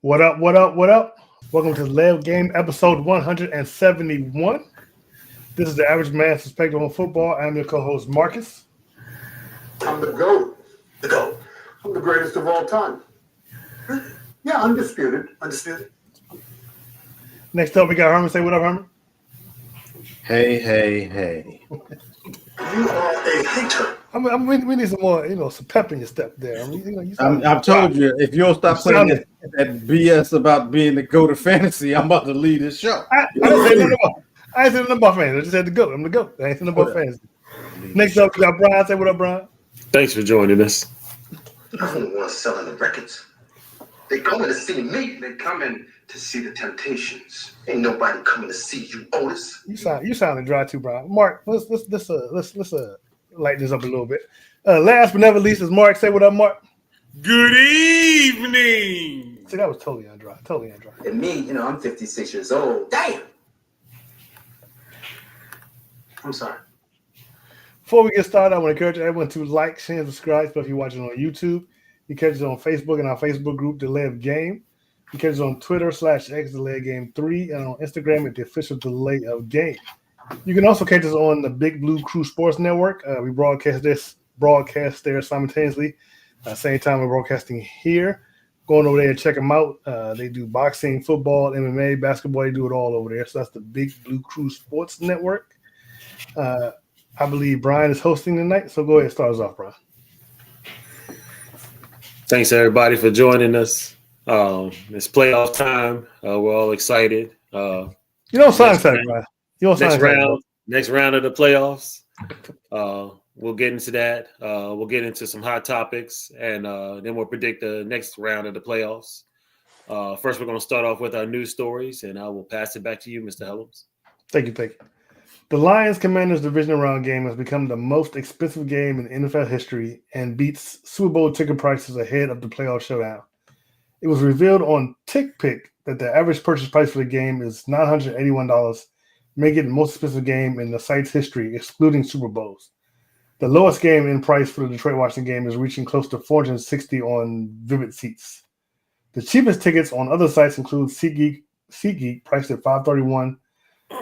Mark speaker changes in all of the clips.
Speaker 1: What up, what up, what up? Welcome to Live Game episode 171. This is the Average Man's Perspective on Football. I'm your co-host, Marcus.
Speaker 2: I'm the GOAT. The GOAT. I'm the greatest of all time. Yeah, undisputed. Undisputed.
Speaker 1: Next up, we got Herman. Say what up, Herman.
Speaker 3: Hey.
Speaker 2: You are a hater.
Speaker 1: We need some more, some pep in your step there.
Speaker 3: I've told you, if you don't stop playing that BS about being the GOAT of fantasy, I'm about to leave this show.
Speaker 1: I ain't saying nothing about fantasy. I just said the GOAT. I'm the GOAT. I ain't saying nothing about fantasy. Next up, we got Brian. Say what up, Brian.
Speaker 4: Thanks for joining us.
Speaker 5: I'm the one selling the records. They coming to see me. They coming to see the Temptations. Ain't nobody coming to see you, Otis.
Speaker 1: You sounding dry too, Brian. Mark, let's lighten this up a little bit. Last but never least is Mark. Say what up, Mark.
Speaker 6: Good evening.
Speaker 1: See, that was totally undry.
Speaker 7: And me, I'm 56 years old. Damn. I'm sorry.
Speaker 1: Before we get started, I want to encourage everyone to like, share, and subscribe, especially if you're watching on YouTube. You catch us on Facebook and our Facebook group, The Live Game. You catch us on Twitter /X The Live Game 3 and on Instagram at The Official Delay of Game. You can also catch us on the Big Blue Crew Sports Network. We broadcast there simultaneously. Same time we're broadcasting here. Going over there and check them out. They do boxing, football, MMA, basketball. They do it all over there. So that's the Big Blue Crew Sports Network. I believe Brian is hosting tonight. So go ahead and start us off, Brian.
Speaker 4: Thanks, everybody, for joining us. It's playoff time. We're all excited.
Speaker 1: You don't sound excited, Brian.
Speaker 4: Next round of the playoffs. We'll get into that. We'll get into some hot topics, and then we'll predict the next round of the playoffs. First, we're going to start off with our news stories, and I will pass it back to you, Mr. Helms.
Speaker 1: Thank you. The Lions-Commanders Divisional Round game has become the most expensive game in NFL history and beats Super Bowl ticket prices ahead of the playoff showdown. It was revealed on TickPick that the average purchase price for the game is $981, making it the most expensive game in the site's history, excluding Super Bowls. The lowest game in price for the Detroit Washington game is reaching close to $460 on Vivid Seats. The cheapest tickets on other sites include SeatGeek priced at $531,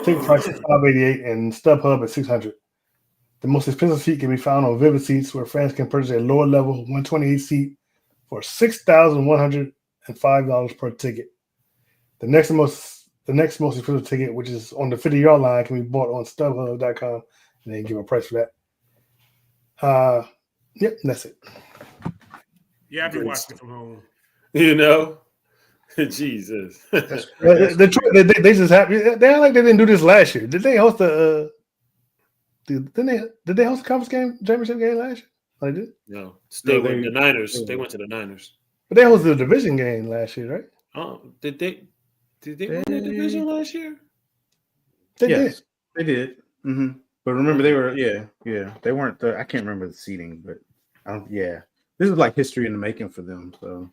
Speaker 1: ticket price at $588, and StubHub at $600. The most expensive seat can be found on Vivid Seats, where fans can purchase a lower level 128 seat for $6,105 per ticket. The next most expensive ticket, which is on the 50-yard line, can be bought on StubHub.com, and they give a price for that. Yep, that's it.
Speaker 6: Yeah, I've been watching it from home.
Speaker 4: Jesus.
Speaker 1: They just happy. They act like they didn't do this last year. Did they host Did they host a conference game, championship game last year? They did.
Speaker 4: No, the Niners. They went to the Niners.
Speaker 1: But they hosted a division game last year, right?
Speaker 4: Oh, did they win the division last year?
Speaker 1: They did.
Speaker 3: They did. Mm-hmm. But remember, they were they weren't. I can't remember the seating, but this is like history in the making for them. So.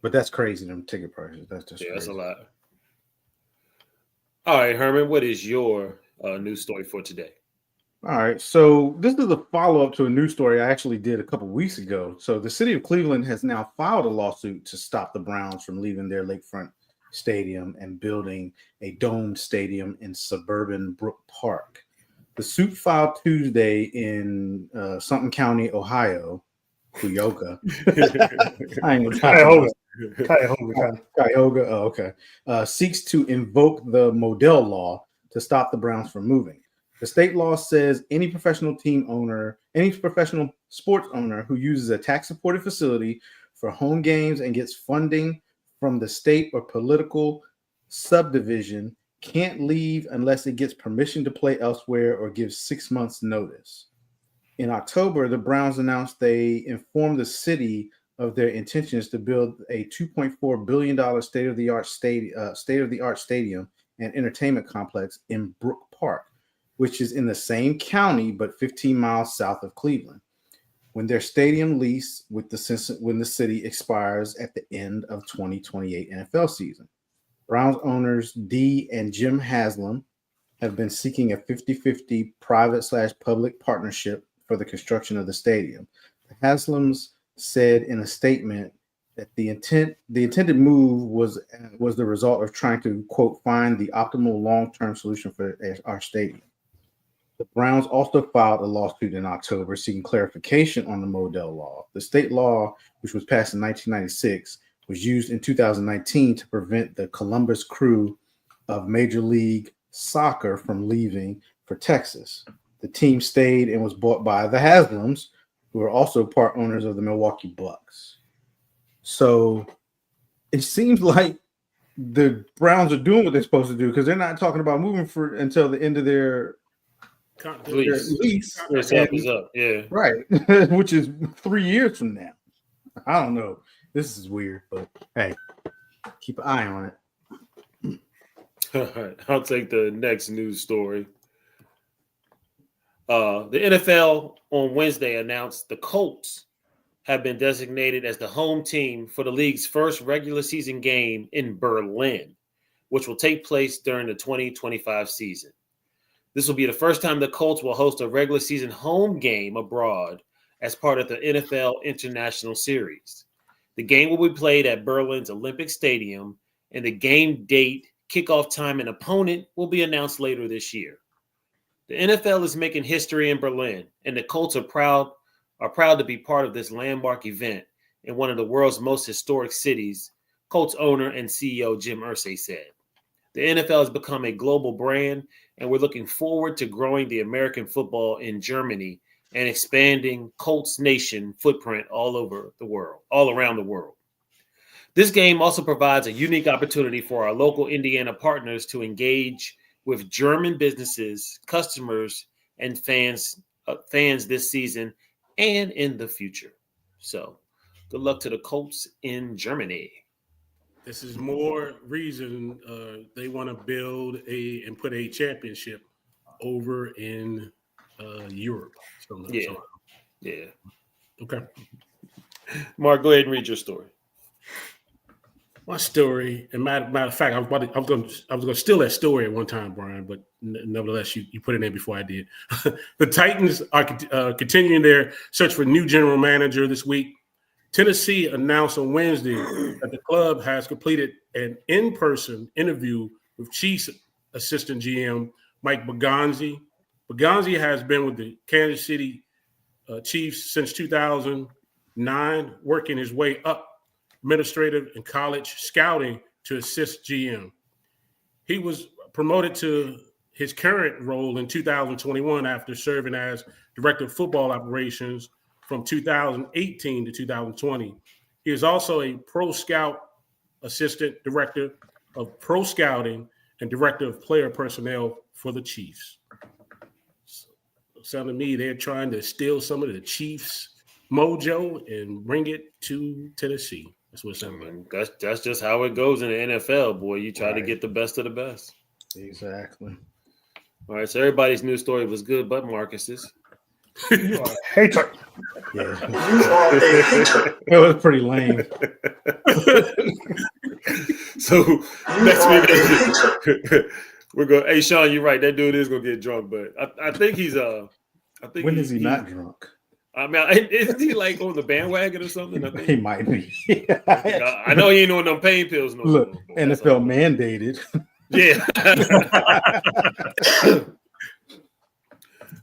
Speaker 3: But that's crazy, them ticket prices. That's just crazy.
Speaker 4: That's a lot. All right, Herman, what is your news story for today?
Speaker 3: All right, so this is a follow-up to a news story I actually did a couple weeks ago. So the city of Cleveland has now filed a lawsuit to stop the Browns from leaving their lakefront stadium and building a domed stadium in suburban Brook Park. The suit filed Tuesday in Sumter County, Ohio, Cuyahoga. Cuyahoga. Oh, okay. Seeks to invoke the Modell Law to stop the Browns from moving. The state law says any professional sports owner who uses a tax-supported facility for home games and gets funding from the state or political subdivision can't leave unless it gets permission to play elsewhere or gives 6 months' notice. In October, the Browns announced they informed the city of their intentions to build a $2.4 billion state-of-the-art stadium and entertainment complex in Brook Park, which is in the same county but 15 miles south of Cleveland, when their stadium lease when the city expires at the end of 2028 NFL season. Browns owners Dee and Jim Haslam have been seeking a 50-50 private/public partnership for the construction of the stadium. The Haslams said in a statement that the intended move was the result of trying to, quote, find the optimal long-term solution for our stadium. The Browns also filed a lawsuit in October seeking clarification on the Modell law. The state law, which was passed in 1996, was used in 2019 to prevent the Columbus Crew of Major League Soccer from leaving for Texas. The team stayed and was bought by the Haslams, who are also part owners of the Milwaukee Bucks. So it seems like the Browns are doing what they're supposed to do because they're not talking about moving for until the end of their lease.
Speaker 4: Their stuff is up, yeah.
Speaker 3: Right, which is 3 years from now. I don't know. This is weird, but hey, keep an eye on it.
Speaker 4: All right, I'll take the next news story. The NFL on Wednesday announced the Colts have been designated as the home team for the league's first regular season game in Berlin, which will take place during the 2025 season. This will be the first time the Colts will host a regular season home game abroad as part of the NFL International Series. The game will be played at Berlin's Olympic Stadium, and the game date, kickoff time, and opponent will be announced later this year. The NFL is making history in Berlin, and the Colts are proud to be part of this landmark event in one of the world's most historic cities, Colts owner and CEO Jim Irsay said. The NFL has become a global brand, and we're looking forward to growing the American football in Germany and expanding Colts Nation footprint all around the world. This game also provides a unique opportunity for our local Indiana partners to engage with German businesses, customers, and fans this season and in the future. So, good luck to the Colts in Germany.
Speaker 6: This is more reason they want to build and put a championship over in Europe.
Speaker 4: Yeah.
Speaker 6: Okay.
Speaker 4: Mark, go ahead and read your story.
Speaker 6: My story, and matter of fact, I was going to steal that story at one time, Brian, but nevertheless, you put it in before I did. The Titans are continuing their search for new general manager this week. Tennessee announced on Wednesday that the club has completed an in-person interview with Chiefs assistant GM Mike Baganzi. Baganzi has been with the Kansas City Chiefs since 2009, working his way up administrative and college scouting to assist GM. He was promoted to his current role in 2021 after serving as director of football operations from 2018 to 2020. He is also a pro scout assistant director of pro scouting and director of player personnel for the Chiefs. So, sounded to me they're trying to steal some of the Chiefs' mojo and bring it to Tennessee. That's what it sounds like.
Speaker 4: That's just how it goes in the NFL, boy. You try to get the best of the best.
Speaker 3: Exactly.
Speaker 4: All right, so everybody's news story was good, but Marcus's.
Speaker 1: You are a hater.
Speaker 3: Yeah.
Speaker 2: You are a hater.
Speaker 3: It was pretty lame.
Speaker 4: So next week we're going. Hey, Sean, you're right. That dude is gonna get drunk, but I think he's
Speaker 3: When is he not drunk?
Speaker 4: I mean, isn't he like on the bandwagon or something? I think
Speaker 3: He might be.
Speaker 4: I know he ain't on them pain pills no
Speaker 3: Look,
Speaker 4: more.
Speaker 3: NFL mandated.
Speaker 4: Yeah.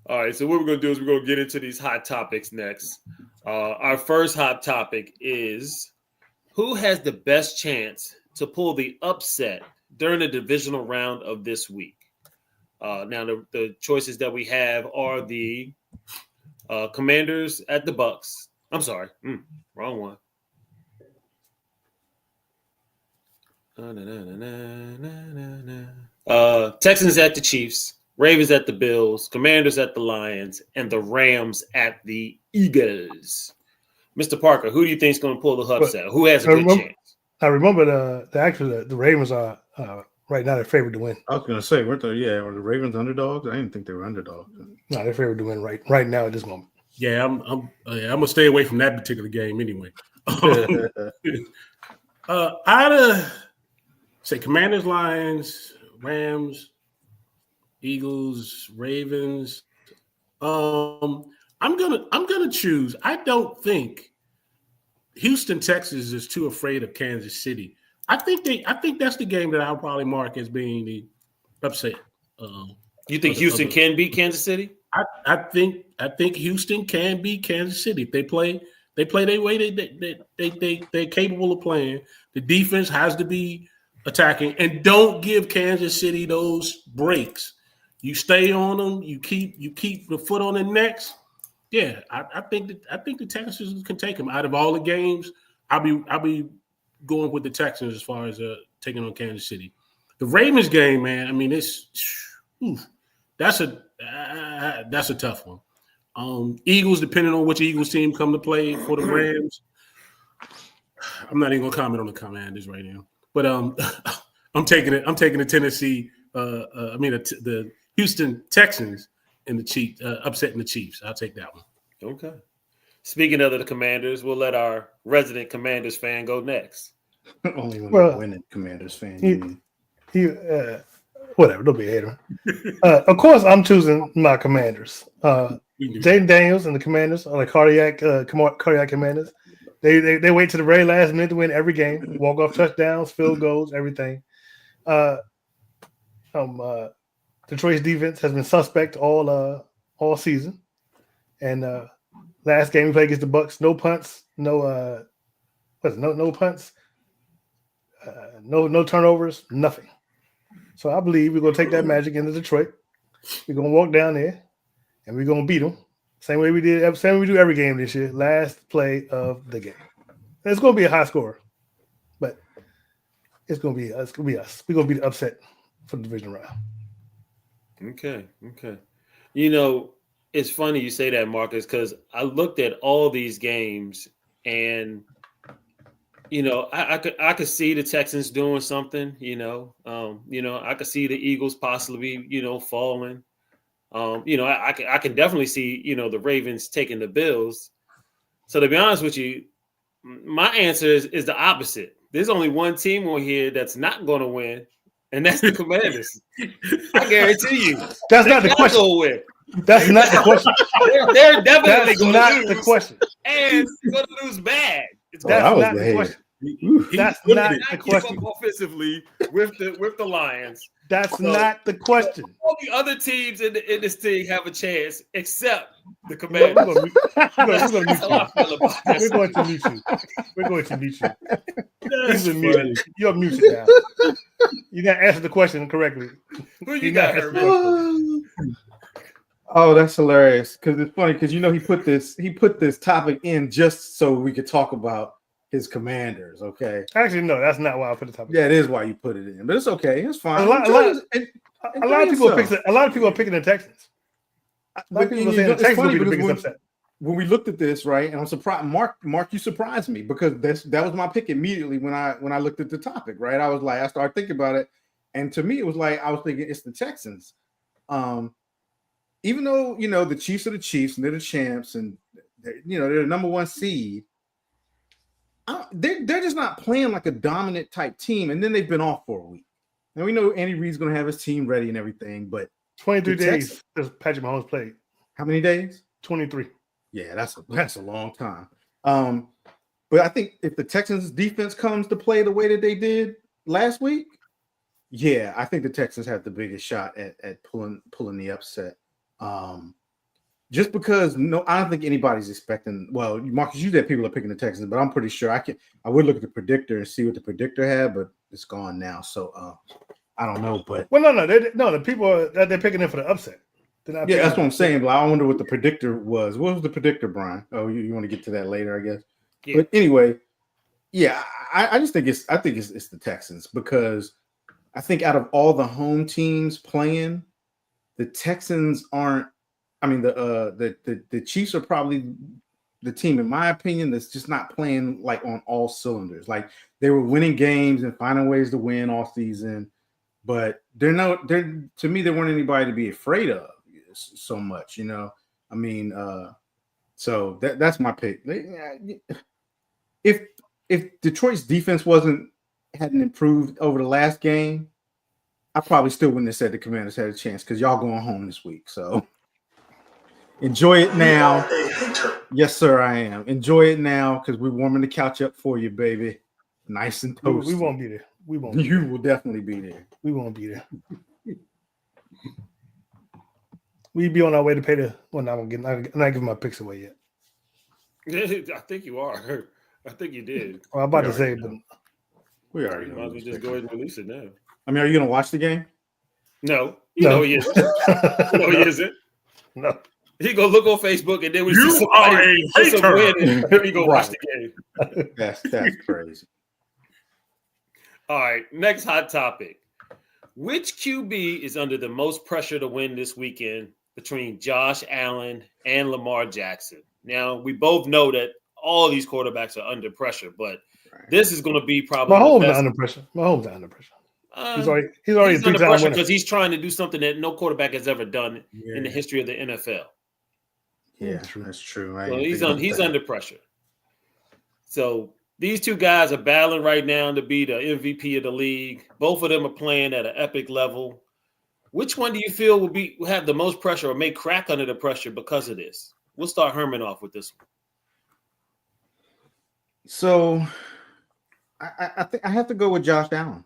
Speaker 4: All right, so what we're going to do is we're going to get into these hot topics next. Our first hot topic is who has the best chance to pull the upset during the divisional round of this week? Now, the choices that we have are the Commanders at the Bucks. I'm sorry, wrong one. Texans at the Chiefs, Ravens at the Bills, Commanders at the Lions, and the Rams at the Eagles. Mr. Parker, who do you think is going to pull the upset? Who has a good chance?
Speaker 1: I remember the Ravens are right now they're favored to win.
Speaker 3: I was going to say, were the Ravens underdogs? I didn't think they were underdogs.
Speaker 1: No, they're favored to win right now at this moment.
Speaker 6: Yeah, I'm gonna stay away from that particular game anyway. I'd say Commanders, Lions, Rams, Eagles, Ravens. I'm gonna choose. I don't think Houston, Texas is too afraid of Kansas City. I think that's the game that I'll probably mark as being the upset.
Speaker 4: You think Houston can beat Kansas City?
Speaker 6: I think Houston can beat Kansas City if they play their way. They're capable of playing. The defense has to be attacking, and don't give Kansas City those breaks. You stay on them. You keep the foot on their necks. Yeah, I think the Texans can take them out of all the games. I'll be going with the Texans as far as taking on Kansas City. The Ravens game, man. I mean, that's a tough one. Eagles, depending on which Eagles team come to play for the Rams. I'm not even gonna comment on the Commanders right now, but I'm taking it. I'm taking the Tennessee. The Houston Texans and the Chiefs upsetting the Chiefs. I'll take that one.
Speaker 4: Okay. Speaking of the Commanders, we'll let our resident Commanders fan go next.
Speaker 3: Only when they're winning Commanders fan.
Speaker 1: Whatever, don't be a hater. Of course, I'm choosing my Commanders. Jaden Daniels and the Commanders are the cardiac Commanders. They wait to the very last minute to win every game. Walk off touchdowns, field goals, everything. Detroit's defense has been suspect all season, and last game we played against the Bucks, no punts, no punts, no turnovers, nothing. So I believe we're gonna take that magic into Detroit. We're gonna walk down there, and we're gonna beat them. Same way we do every game this year. Last play of the game. And it's gonna be a high score, but it's gonna be us. We're gonna be the upset for the division round.
Speaker 4: Okay. You know, it's funny you say that, Marcus, because I looked at all these games, and you know, I could see the Texans doing something. I could see the Eagles possibly, falling. I can definitely see, the Ravens taking the Bills. So to be honest with you, my answer is the opposite. There's only one team on here that's not going to win, and that's the Commanders. I guarantee you.
Speaker 1: That's not the question. That's not the question.
Speaker 4: They're definitely going to lose.
Speaker 1: That's not the question.
Speaker 4: And going to lose bad.
Speaker 1: That's not the question. That's not the question.
Speaker 4: Offensively with the Lions.
Speaker 1: That's not the question.
Speaker 4: All the other teams in this thing have a chance, except the Commanders.
Speaker 1: We're going to meet you. You're muted now. You got to answer the question correctly.
Speaker 4: Who you got, Herman?
Speaker 3: Oh, that's hilarious. Because it's funny because he put this topic in just so we could talk about his Commanders. Okay.
Speaker 1: Actually, no, that's not why I put the topic.
Speaker 3: Yeah, it is why you put it in, but it's okay. It's fine.
Speaker 1: A lot of people are picking the Texans. A lot of people are saying the Texans will be the biggest upset.
Speaker 3: When we looked at this, right, and I'm surprised, Mark, you surprised me because that was my pick immediately when I looked at the topic, right? I started thinking about it, and to me, it was like I was thinking it's the Texans. Even though the Chiefs are the Chiefs and they're the champs, and they're the number one seed. They're just not playing like a dominant type team, and then they've been off for a week. Now we know Andy Reid's going to have his team ready and everything, but
Speaker 1: 23 days since Patrick Mahomes played.
Speaker 3: How many days?
Speaker 1: 23.
Speaker 3: Yeah, that's a long time. But I think if the Texans defense comes to play the way that they did last week, yeah, I think the Texans have the biggest shot at pulling the upset. Just because I don't think anybody's expecting. Well, Marcus, you said people are picking the Texans, but I'm pretty sure I would look at the predictor and see what the predictor had, but it's gone now. So I don't know. But
Speaker 1: the people they're picking it for the upset.
Speaker 3: Yeah, that's what I'm saying. But I wonder what the predictor was. What was the predictor, Brian? Oh, you want to get to that later, I guess. Yeah. But anyway, yeah, I just think it's the Texans because I think out of all the home teams playing, the Texans aren't. I mean, the Chiefs are probably the team, in my opinion, that's just not playing like on all cylinders. Like they were winning games and finding ways to win all season, but to me, there weren't anybody to be afraid of so much, I mean, so that's my pick. If Detroit's defense hadn't improved over the last game, I probably still wouldn't have said the Commanders had a chance because y'all going home this week. So. Enjoy it now.
Speaker 2: You are a hater.
Speaker 3: Yes, sir, I am. Enjoy it now because we're warming the couch up for you, baby. Nice and toasty.
Speaker 1: We won't be there. We won't. Be
Speaker 3: You
Speaker 1: there.
Speaker 3: will definitely be there.
Speaker 1: We won't be there. We'd be on our way to pay the. Well, I'm not giving my picks away yet.
Speaker 4: I think you are. I think you did.
Speaker 1: Well, I'm about to say, but
Speaker 3: We already
Speaker 4: You
Speaker 3: know.
Speaker 4: might as well just go ahead and release it now.
Speaker 3: I mean, are you going to watch the game?
Speaker 4: No, you
Speaker 1: No.
Speaker 4: know he isn't. No, he isn't.
Speaker 1: no.
Speaker 4: He go look on Facebook and then we
Speaker 6: You
Speaker 4: see
Speaker 6: are
Speaker 4: somebody
Speaker 6: a
Speaker 4: put some
Speaker 6: hater.
Speaker 4: win in. Here we go watch
Speaker 3: Right.
Speaker 4: the game.
Speaker 3: That's crazy.
Speaker 4: All right, next hot topic. Which QB is under the most pressure to win this weekend between Josh Allen and Lamar Jackson? Now, we both know that all these quarterbacks are under pressure, but this is going to be probably
Speaker 1: Mahomes
Speaker 4: the
Speaker 1: not
Speaker 4: best.
Speaker 1: under pressure. Mahomes not under pressure. He's already
Speaker 4: He's
Speaker 1: a
Speaker 4: under
Speaker 1: three-time
Speaker 4: pressure
Speaker 1: winner.
Speaker 4: because he's trying to do something that no quarterback has ever done in the history of the NFL.
Speaker 3: Yeah,
Speaker 1: True.
Speaker 3: that's true.
Speaker 4: So he's under pressure. So these two guys are battling right now to be the MVP of the league. Both of them are playing at an epic level. Which one do you feel will have the most pressure or may crack under the pressure because of this? We'll start Herman off with this one.
Speaker 3: So I think I have to go with Josh Allen.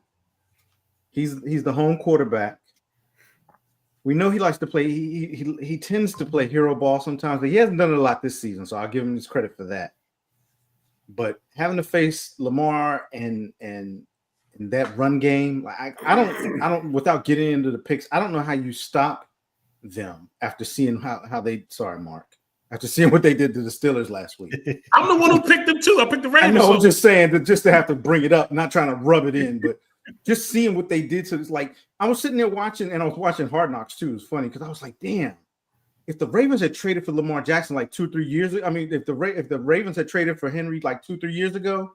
Speaker 3: He's the home quarterback. We know he likes to play. He tends to play hero ball sometimes, but he hasn't done it a lot this season. So I'll give him his credit for that. But having to face Lamar and that run game, like I don't. Without getting into the picks, I don't know how you stop them after seeing how they. Sorry, Mark. After seeing what they did to the Steelers last week.
Speaker 6: I'm the one who picked them too. I picked the Ravens.
Speaker 3: I know. I'm
Speaker 6: so-
Speaker 3: just saying that just to have to bring it up, not trying to rub it in, but just seeing what they did to this. Like I was sitting there watching, and I was watching Hard Knocks too. It was funny because I was like, damn. If the Ravens had traded for Lamar Jackson like 2-3 years ago, I mean, if the Ravens had traded for Henry like 2-3 years ago,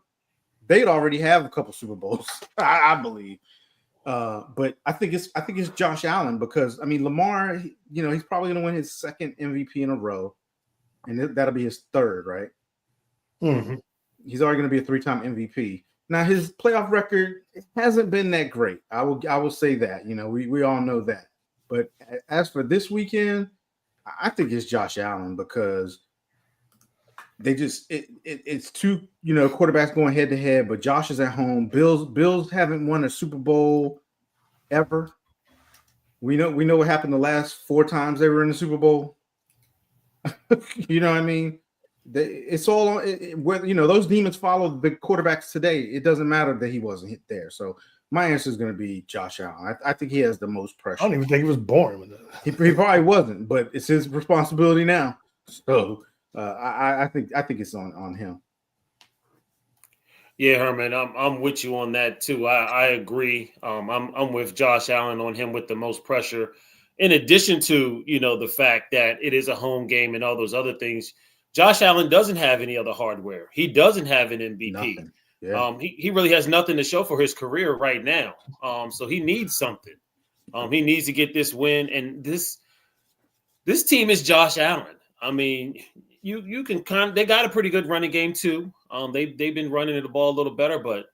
Speaker 3: they'd already have a couple Super Bowls, I believe. But I think it's Josh Allen because I mean Lamar, he's probably going to win his second MVP in a row, and that'll be his third, right?
Speaker 1: Mm-hmm.
Speaker 3: He's already going to be a 3-time MVP. Now his playoff record hasn't been that great. I will say that. We all know that. But as for this weekend, I think it's Josh Allen because they just it's two quarterbacks going head to head, but Josh is at home. Bills haven't won a Super Bowl ever. We know what happened the last 4 times they were in the Super Bowl. You know what I mean? It's all on whether those demons follow the quarterbacks today. It doesn't matter that he wasn't hit there. So my answer is going to be Josh Allen. I think he has the most pressure.
Speaker 1: I don't even think he was born with it.
Speaker 3: He probably wasn't, but it's his responsibility now. So I think it's on him.
Speaker 4: Yeah, Herman, I'm with you on that too. I agree. I'm with Josh Allen on him with the most pressure. In addition to the fact that it is a home game and all those other things, Josh Allen doesn't have any other hardware. He doesn't have an MVP.
Speaker 3: Nothing. Yeah.
Speaker 4: He really has nothing to show for his career right now. So he needs something. He needs to get this win. And this team is Josh Allen. I mean, you can they got a pretty good running game too. They've been running the ball a little better, but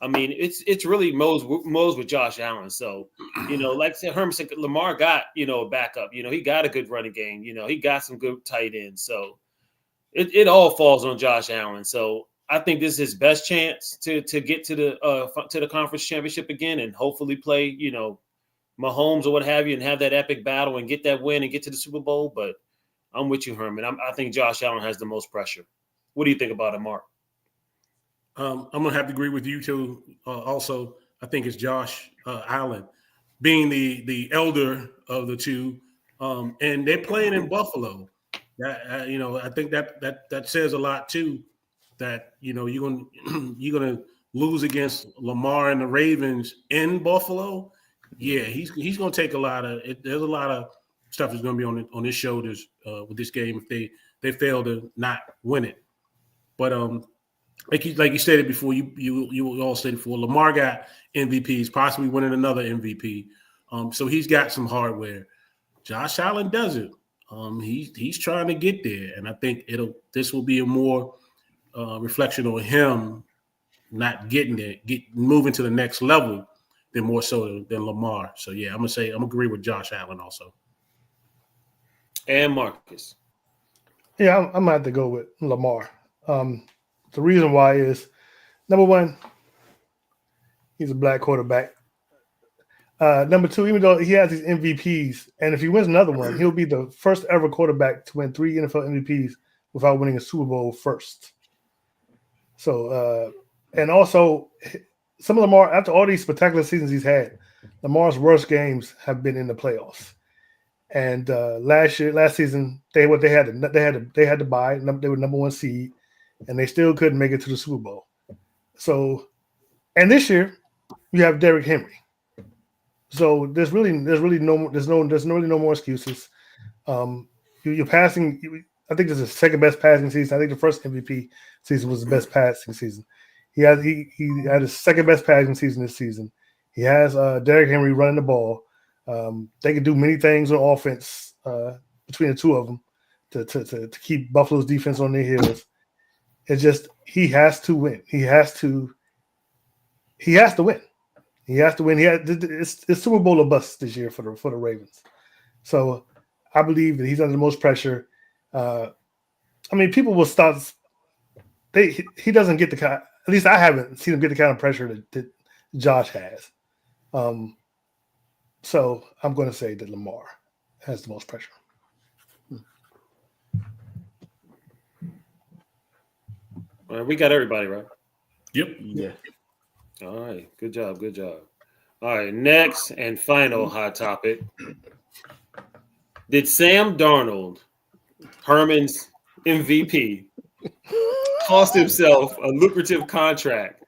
Speaker 4: I mean, it's really Mo's with Josh Allen. So, like I said, Herman said, Lamar got, a backup. He got a good running game. He got some good tight ends. So it all falls on Josh Allen. So I think this is his best chance to get to the conference championship again and hopefully play, Mahomes or what have you and have that epic battle and get that win and get to the Super Bowl. But I'm with you, Herman. I think Josh Allen has the most pressure. What do you think about it, Mark?
Speaker 6: I'm going to have to agree with you too. Also, I think it's Josh Allen being the elder of the two. And they're playing in Buffalo. That I think that says a lot too. That you're gonna lose against Lamar and the Ravens in Buffalo. Yeah, he's gonna take a lot of it. There's a lot of stuff that's gonna be on his shoulders with this game if they fail to not win it. But like you stated before, you all stated before, Lamar got MVPs, possibly winning another MVP. So he's got some hardware. Josh Allen doesn't. He's trying to get there, and I think this will be a more reflection on him not getting there, moving to the next level, than more so than Lamar. So yeah, I'm gonna agree with Josh Allen also.
Speaker 4: And Marcus.
Speaker 1: Yeah, I'm gonna have to go with Lamar. The reason why is number one, he's a black quarterback. Number two, even though he has these MVPs, and if he wins another one, he'll be the first ever quarterback to win 3 NFL MVPs without winning a Super Bowl first. So, and also, some of Lamar, after all these spectacular seasons he's had, Lamar's worst games have been in the playoffs. And last season, they had to buy. They were number one seed, and they still couldn't make it to the Super Bowl. So, and this year, you have Derrick Henry. So there's really no more excuses. You're passing. I think this is the second best passing season. I think the first MVP season was the best passing season. He had his second best passing season this season. He has Derrick Henry running the ball. They can do many things on offense between the two of them to keep Buffalo's defense on their heels. It's just he has to win. He has to win. He has to win. It's Super Bowl or bust this year for the Ravens. So I believe that he's under the most pressure. People will start. He doesn't get the kind. At least I haven't seen him get the kind of pressure that Josh has. So I'm going to say that Lamar has the most pressure.
Speaker 4: All right, we got everybody right.
Speaker 6: Yep.
Speaker 3: Yeah.
Speaker 4: All right, good job. All right, next and final hot topic. Did Sam Darnold, Herman's MVP, cost himself a lucrative contract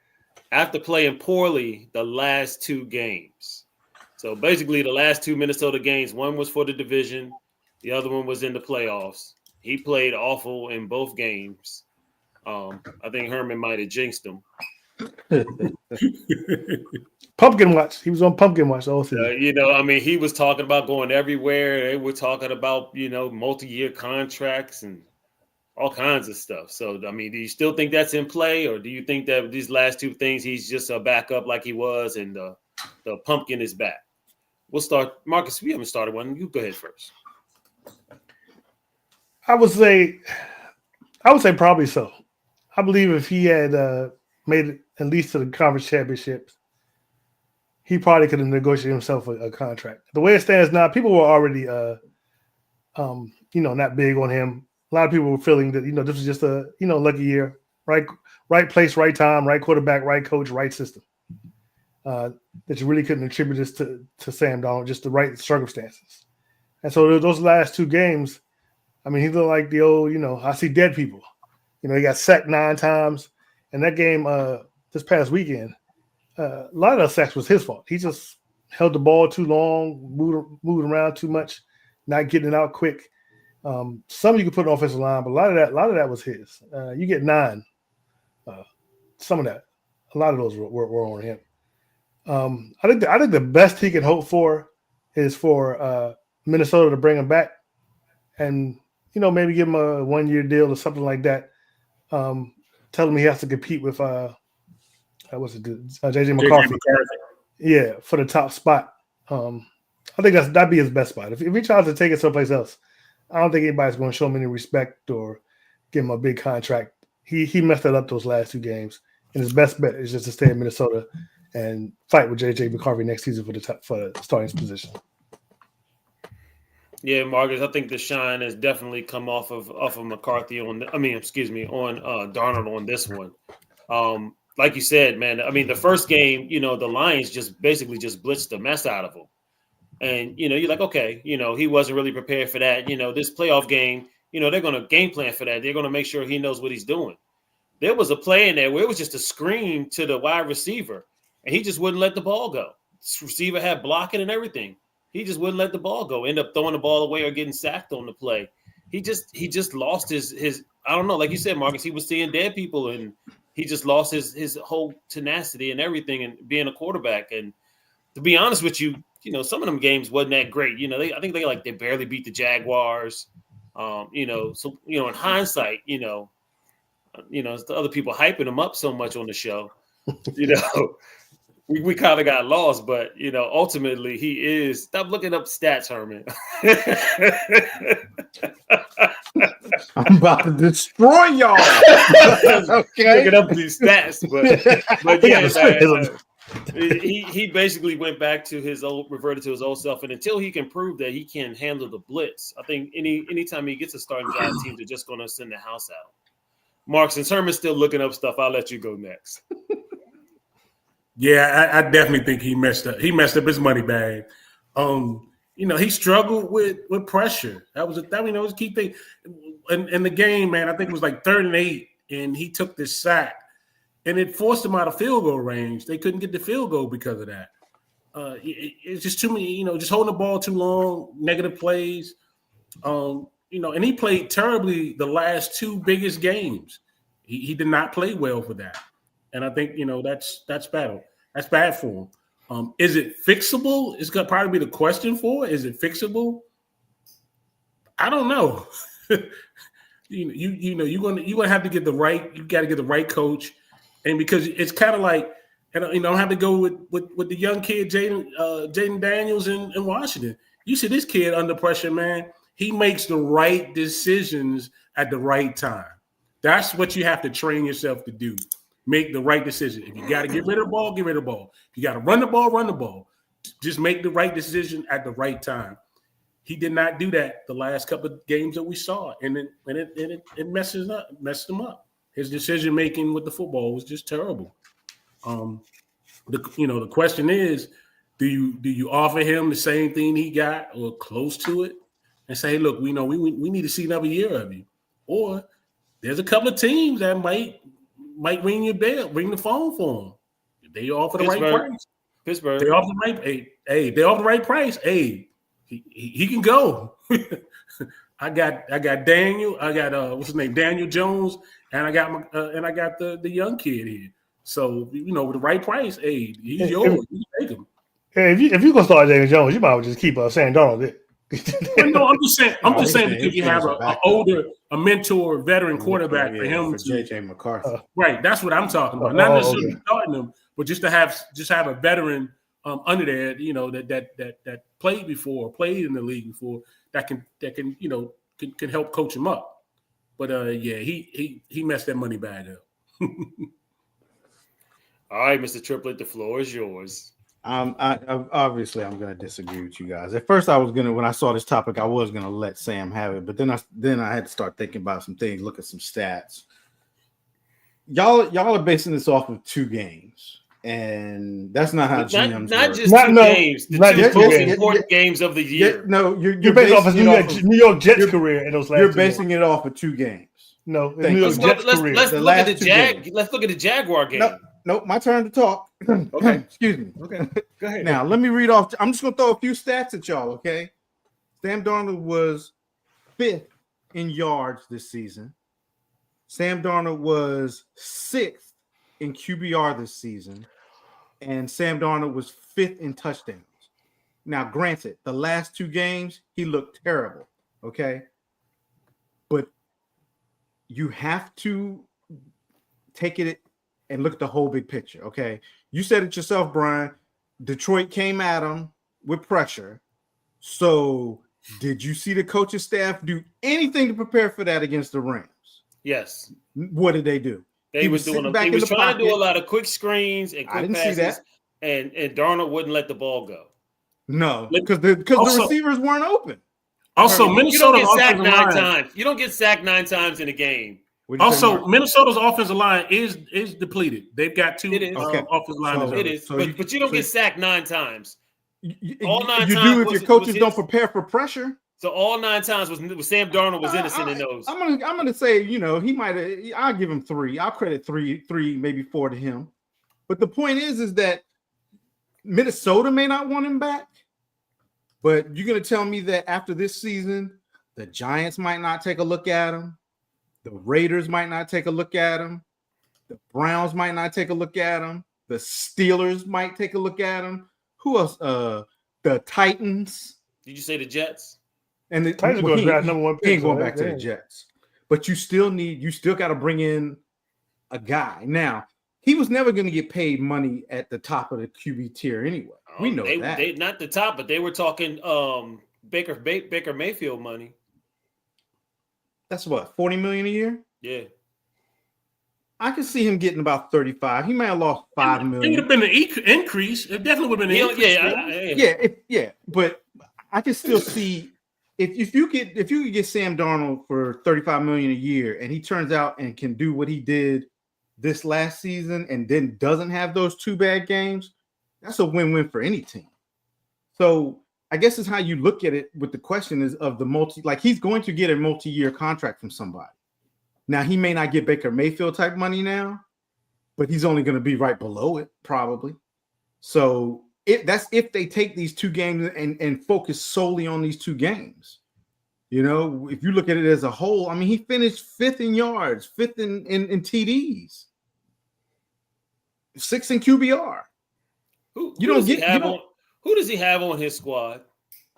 Speaker 4: after playing poorly the last 2 games? So basically the last 2 Minnesota games, one was for the division, the other one was in the playoffs. He played awful in both games. I think Herman might have jinxed him.
Speaker 1: Pumpkin Watch. He was on Pumpkin Watch all season.
Speaker 4: He was talking about going everywhere. They were talking about, multi-year contracts and all kinds of stuff. So, do you still think that's in play, or do you think that these last 2 things he's just a backup like he was, and the pumpkin is back? We'll start. Marcus, we haven't started one. You go ahead first.
Speaker 1: I would say probably so. I believe if he had made it at least to the conference championships, he probably could have negotiated himself a contract. The way it stands now, people were already, not big on him. A lot of people were feeling that, this was just a, lucky year, right place, right time, right quarterback, right coach, right system. That you really couldn't attribute this to Sam Darnold, just the right circumstances. And so those last 2 games, he looked like the old, I see dead people. He got sacked 9 times. And that game this past weekend, a lot of the sacks was his fault. He just held the ball too long, moved around too much, not getting it out quick. Some you could put on offensive line, but a lot of that was his. You get 9. Some of that, a lot of those were on him. I think the best he can hope for is for Minnesota to bring him back, and maybe give him a 1-year deal or something like that. Tell him he has to compete with JJ McCarthy. Yeah, for the top spot. I think that'd be his best spot. If he tries to take it someplace else, I don't think anybody's going to show him any respect or give him a big contract. He messed it up those last 2 games, and his best bet is just to stay in Minnesota and fight with JJ McCarthy next season for the starting position.
Speaker 4: Yeah, Marcus, I think the shine has definitely come off of McCarthy on Darnold on this one. Like you said, man, the first game, the Lions just basically just blitzed the mess out of him. And, you're like, okay, he wasn't really prepared for that. This playoff game, they're going to game plan for that. They're going to make sure he knows what he's doing. There was a play in there where it was just a screen to the wide receiver, and he just wouldn't let the ball go. This receiver had blocking and everything. He just wouldn't let the ball go, end up throwing the ball away or getting sacked on the play. He just lost his I don't know, like you said, Marcus, he was seeing dead people, and he just lost his whole tenacity and everything and being a quarterback. And to be honest with you, some of them games wasn't that great. I think they barely beat the Jaguars. So in hindsight, the other people hyping him up so much on the show, we kind of got lost, but ultimately he is. Stop looking up stats, Herman.
Speaker 3: I'm about to destroy y'all. Okay,
Speaker 4: looking up these stats, but yeah, man, he basically went back to reverted to his old self, and until he can prove that he can handle the blitz, I think anytime he gets a starting job, teams are just going to send the house out. Mark, since Herman's still looking up stuff, I'll let you go next.
Speaker 6: Yeah, I definitely think he messed up. He messed up his money bag. He struggled with pressure. That was a key thing. In the game, man, I think it was like 3rd and 8, and he took this sack, and it forced him out of field goal range. They couldn't get the field goal because of that. It's just too many, just holding the ball too long, negative plays. And he played terribly the last 2 biggest games. He did not play well for that. And I think, that's bad. That's bad for him. Is it fixable? It's going to probably be the question for it. Is it fixable? I don't know. You're gonna have to get the right. You got to get the right coach, and because it's kind of like, and I have to go with the young kid Jaden Daniels in Washington. You see this kid under pressure, man. He makes the right decisions at the right time. That's what you have to train yourself to do. Make the right decision. If you got to get rid of the ball, get rid of the ball. If you got to run the ball, run the ball. Just make the right decision at the right time. He did not do that the last couple of games that we saw, and it messed him up. His decision making with the football was just terrible. The question is, do you offer him the same thing he got or close to it, and say, hey, look, we need to see another year of you, or there's a couple of teams that might ring your bell, ring the phone for him. If they offer the right price.
Speaker 4: Pittsburgh.
Speaker 6: They offer the right. Hey, they offer the right price. Hey, he can go. I got Daniel. I got what's his name, Daniel Jones, and I got the young kid here. So with the right price, hey, he's yours. You take him.
Speaker 1: Hey, if you gonna start Daniel Jones, you might as well just keep Sam Darnold.
Speaker 6: Well, no, I'm just saying because you have a mentor, veteran quarterback for him
Speaker 3: for JJ McCarthy.
Speaker 6: Right, that's what I'm talking about. Not necessarily starting them, but just have a veteran under there, that played before, played in the league before, that can help coach him up. But he messed that money bag up.
Speaker 4: All right, Mr. Triplett, the floor is yours.
Speaker 3: Obviously I'm going to disagree with you guys. At first, when I saw this topic, I was going to let Sam have it, but then I had to start thinking about some things, look at some stats. Y'all are basing this off of 2 games, and that's not how GMs
Speaker 4: not
Speaker 3: work.
Speaker 4: Just two games, the two most important games of the year.
Speaker 1: You're basing off his New York Jets career in those last.
Speaker 3: You're basing it off of 2 games.
Speaker 1: No, New York Jets career.
Speaker 4: Let's look at the Jaguar game.
Speaker 3: Nope, my turn to talk.
Speaker 4: Okay.
Speaker 3: Excuse me.
Speaker 4: Okay. Go ahead.
Speaker 3: Now, let me read off. I'm just going to throw a few stats at y'all, okay? Sam Darnold was 5th in yards this season. Sam Darnold was 6th in QBR this season. And Sam Darnold was 5th in touchdowns. Now, granted, the last 2 games, he looked terrible, okay? But you have to take it and look at the whole big picture, okay? You said it yourself, Brian. Detroit came at him with pressure. So did you see the coaching staff do anything to prepare for that against the Rams?
Speaker 4: Yes.
Speaker 3: What did they do?
Speaker 4: He was trying to do a lot of quick screens and quick passes.
Speaker 3: See that.
Speaker 4: And Darnold wouldn't let the ball go.
Speaker 3: No, because the receivers weren't open.
Speaker 6: Also, Minnesota
Speaker 4: you don't get sacked 9 times. You don't get sacked 9 times in a game.
Speaker 6: Also, Minnesota's offensive line is depleted. They've got 2 offensive linemen.
Speaker 4: It is, but you don't get sacked 9 times.
Speaker 3: All 9 times do if your coaches don't prepare for pressure.
Speaker 4: So all 9 times was Sam Darnold was innocent in those.
Speaker 3: I'm gonna say, he might have. I'll give him 3. I'll credit 3, maybe 4 to him. But the point is that Minnesota may not want him back. But you're gonna tell me that after this season, the Giants might not take a look at him. The Raiders might not take a look at him. The Browns might not take a look at him. The Steelers might take a look at him. Who else? The Titans.
Speaker 4: Did you say the Jets?
Speaker 1: And the Titans are going to draft number 1 pick.
Speaker 3: He ain't going back to the Jets. But you still got to bring in a guy. Now, he was never going to get paid money at the top of the QB tier anyway. We know that.
Speaker 4: They not the top, but they were talking Baker Mayfield money.
Speaker 3: That's what, $40 million a year?
Speaker 4: Yeah.
Speaker 3: I could see him getting about 35. He might have lost $5 million.
Speaker 6: It would have been an increase. It definitely would have been an increase.
Speaker 3: Yeah. But I can still see if you could get Sam Darnold for $35 million a year, and he turns out and can do what he did this last season, and then doesn't have those 2 bad games, that's a win-win for any team. So I guess it's how you look at it. With the question is of the he's going to get a multi-year contract from somebody. Now, he may not get Baker Mayfield type money now, but he's only going to be right below it, probably. So that's if they take these 2 games and focus solely on these 2 games. You know, if you look at it as a whole, I mean, he finished 5th in yards, 5th in TDs, 6th in QBR.
Speaker 4: Who does he have on his squad?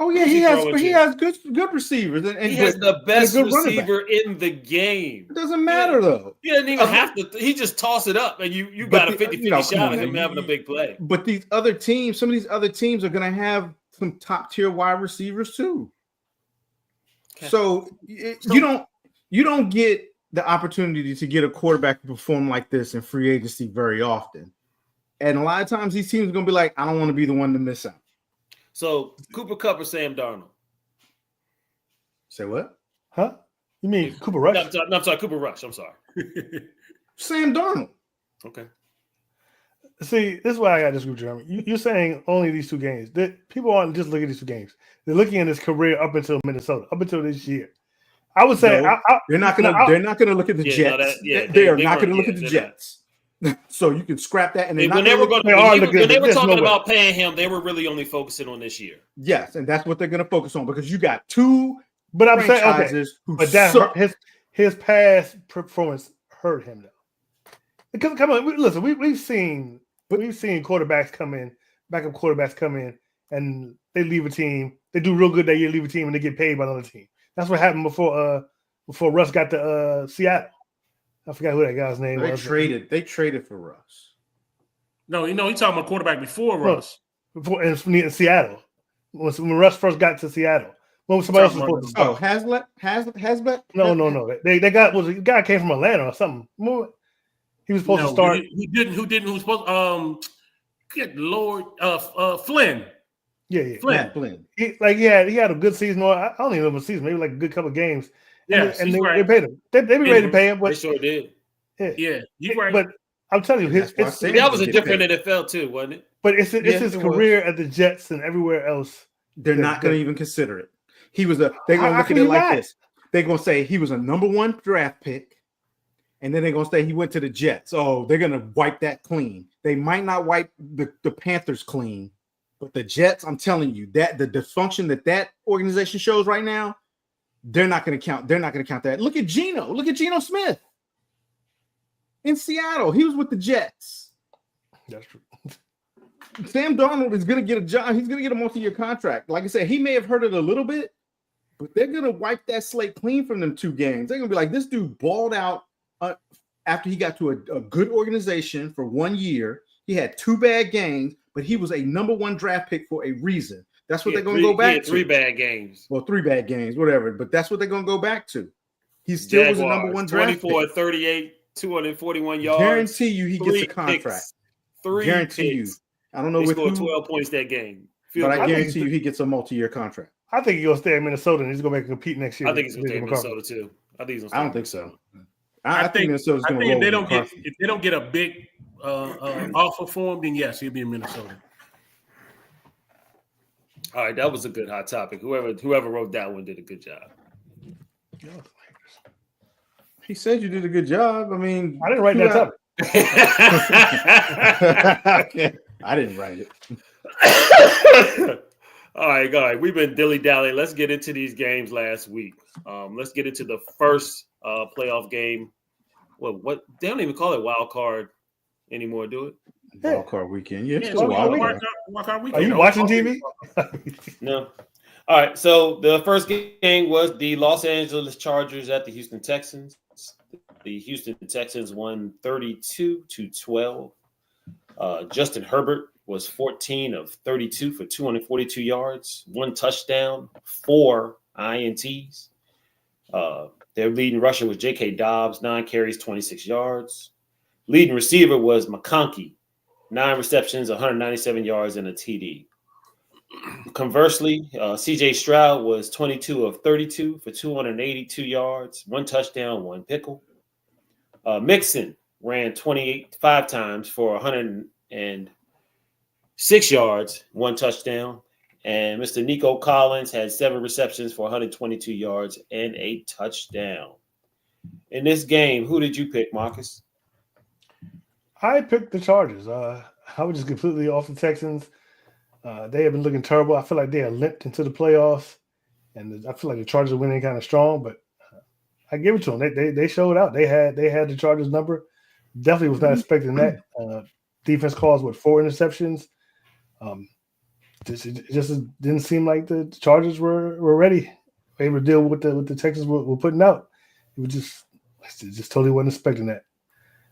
Speaker 3: Oh yeah, he has good receivers, and
Speaker 4: he has the best receiver in the game.
Speaker 3: It doesn't matter though.
Speaker 4: He doesn't even have to. He just toss it up, and you got a 50-50 shot of him having a big play.
Speaker 3: But these other teams, some of these other teams are going to have some top tier wide receivers too. Okay. So you don't get the opportunity to get a quarterback to perform like this in free agency very often, and a lot of times these teams are going to be like, I don't want to be the one to miss out.
Speaker 4: So Cooper Kupp or Sam Darnold?
Speaker 3: Say what?
Speaker 1: Huh? You mean Cooper Rush?
Speaker 4: No, I'm sorry, Cooper Rush. I'm sorry.
Speaker 3: Sam Darnold.
Speaker 4: Okay.
Speaker 1: See, this is why I got this group, Jeremy. You're saying only these 2 games. People aren't just looking at these 2 games. They're looking at his career up until Minnesota, up until this year. I would say
Speaker 3: they're not going to look at the Jets. They are not going to look at the Jets. So you can scrap that. And
Speaker 4: when they were talking about paying him, they were really only focusing on this year.
Speaker 3: Yes, and that's what they're going to focus on because you got 2.
Speaker 1: But I'm saying, okay, but that his past performance hurt him though. Because come on, listen, we've seen quarterbacks come in, backup quarterbacks come in, and they leave a team. They do real good that year, leave a team, and they get paid by another team. That's what happened before Russ got to Seattle. I forgot who that guy's name was.
Speaker 3: They traded for Russ.
Speaker 6: No, he's talking about quarterback before Russ.
Speaker 1: Before in Seattle. When Russ first got to Seattle. When somebody else was supposed to start.
Speaker 3: Hazlitt?
Speaker 1: No. They got the guy came from Atlanta or something. He was supposed to start.
Speaker 6: Who was supposed good Lord, Flynn.
Speaker 1: Yeah.
Speaker 3: Flynn.
Speaker 1: He had a good season. I don't even know if a season, maybe like a good couple of games.
Speaker 6: Yeah,
Speaker 1: and they paid him. They be ready to pay him. But
Speaker 4: they sure did.
Speaker 6: Yeah, you're right.
Speaker 1: But I'm telling you,
Speaker 4: that was a different NFL too, wasn't it?
Speaker 1: But it's his career at the Jets and everywhere else.
Speaker 3: They're not going to even consider it. They're going to look at it like this. They're going to say he was a number 1 draft pick, and then they're going to say he went to the Jets. Oh, they're going to wipe that clean. They might not wipe the Panthers clean, but the Jets, I'm telling you, that the dysfunction that organization shows right now, they're not going to count. They're not going to count that. Look at Geno. Look at Geno Smith in Seattle. He was with the Jets.
Speaker 1: That's true.
Speaker 3: Sam Darnold is going to get a job. He's going to get a multi-year contract. Like I said, he may have hurt it a little bit, but they're going to wipe that slate clean from them 2 games. They're going to be like, this dude balled out after he got to a good organization for 1 year. He had 2 bad games, but he was a number 1 draft pick for a reason. That's what they're going to go back to.
Speaker 4: 3 bad games.
Speaker 3: Well, 3 bad games, whatever. But that's what they're going to go back to. He still was a number 1 draft
Speaker 4: 24,
Speaker 3: pick.
Speaker 4: 38, 241 yards.
Speaker 3: Guarantee you he gets a contract.
Speaker 4: Picks, 3
Speaker 3: Guarantee
Speaker 4: picks.
Speaker 3: you. I don't know
Speaker 4: he scored 12 points that game.
Speaker 3: But I guarantee you he gets a multi-year contract.
Speaker 1: I think he's going to stay in Minnesota and he's going to compete next year.
Speaker 4: I think he's going to stay in Minnesota too. I
Speaker 3: don't think so.
Speaker 6: I think Minnesota's going to roll. If they don't get a big offer for him, then yes, he'll be in Minnesota.
Speaker 4: All right, that was a good hot topic. Whoever wrote that one did a good job.
Speaker 3: He said you did a good job. I mean,
Speaker 1: I didn't write that topic.
Speaker 3: I didn't write it.
Speaker 4: All right. We've been dilly-dally. Let's get into these games last week. Let's get into the first playoff game. What they don't even call it wild card anymore, do it?
Speaker 3: Wild card weekend. Yeah, it's
Speaker 6: wild
Speaker 3: wild
Speaker 6: card weekend.
Speaker 1: Are you watching TV?
Speaker 4: No. All right. So the first game was the Los Angeles Chargers at the Houston Texans. The Houston Texans won 32-12. Justin Herbert was 14 of 32 for 242 yards, 1 touchdown, 4 INTs. Their leading rusher was J.K. Dobbs, 9 carries, 26 yards. Leading receiver was McConkey, 9 receptions, 197 yards, and a TD. Conversely, C.J. Stroud was 22 of 32 for 282 yards, 1 touchdown, 1 pickle. Mixon ran 5 times for 106 yards, 1 touchdown. And Mr. Nico Collins had 7 receptions for 122 yards and a touchdown. In this game, who did you pick, Marcus?
Speaker 1: I picked the Chargers. I was just completely off the Texans. They have been looking terrible. I feel like they have limped into the playoffs, and I feel like the Chargers are winning kind of strong. But I give it to them. They showed out. They had the Chargers number. Definitely was not expecting that. Defense caused 4 interceptions. It just didn't seem like the Chargers were ready, able to deal with what the Texans were putting out. It was just totally wasn't expecting that.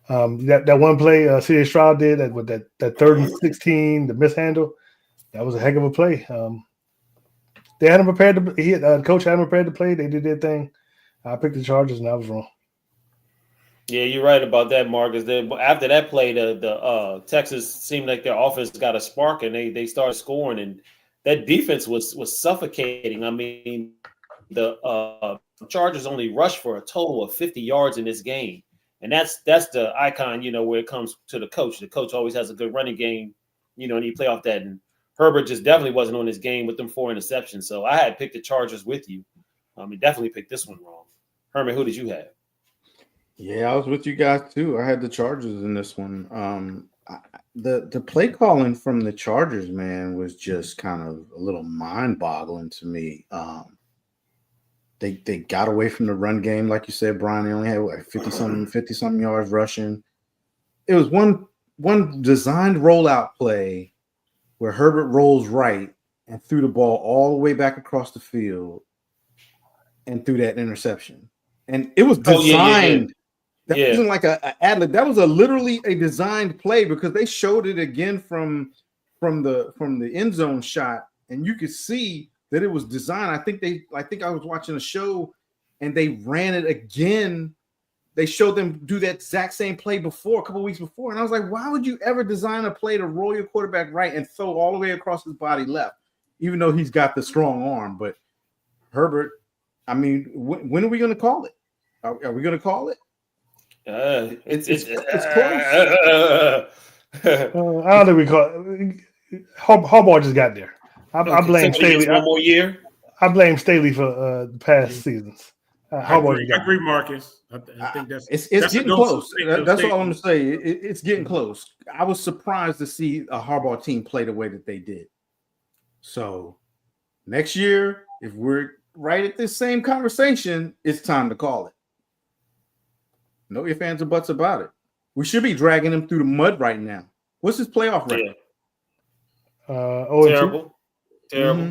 Speaker 1: That one play C.J. Stroud did that 3rd and 16, the mishandle, that was a heck of a play. They had him prepared to. Coach had him prepared to play. They did their thing. I picked the Chargers, and I was wrong.
Speaker 4: Yeah, you're right about that, Marcus. After that play, the Texas seemed like their offense got a spark, and they started scoring, and that defense was suffocating. I mean, the Chargers only rushed for a total of 50 yards in this game, and that's the icon, where it comes to the coach. The coach always has a good running game, and you play off that. And Herbert just definitely wasn't on this game with them 4 interceptions. So I had picked the Chargers with you. Definitely picked this one wrong. Herman, who did you have?
Speaker 3: Yeah, I was with you guys too. I had the Chargers in this one. The play calling from the Chargers, man, was just kind of a little mind-boggling to me. They got away from the run game, like you said, Brian. They only had 50-something yards rushing. It was one designed rollout play where Herbert rolls right and threw the ball all the way back across the field and threw that interception. And it was designed. That wasn't like a ad lib. That was literally a designed play, because they showed it again from the end zone shot, and you could see that it was designed. I think I was watching a show, and they ran it again. They showed them do that exact same play before, a couple weeks before, and I was like, why would you ever design a play to roll your quarterback right and throw all the way across his body left, even though he's got the strong arm? But Herbert, I mean, when are we going to call it? Are we going to call it? It's close.
Speaker 1: I don't think we call it. Harbaugh just got there. I blame Staley.
Speaker 4: One more year.
Speaker 1: I blame Staley for the past seasons.
Speaker 6: I agree, Marcus. I think that's
Speaker 3: getting close. That's all I'm going to say. It's getting close. I was surprised to see a Harbaugh team play the way that they did. So next year, if we're right at this same conversation, it's time to call it. No ifs, ands, or buts about it. We should be dragging him through the mud right now. What's his playoff record?
Speaker 4: Terrible.
Speaker 3: Mm-hmm.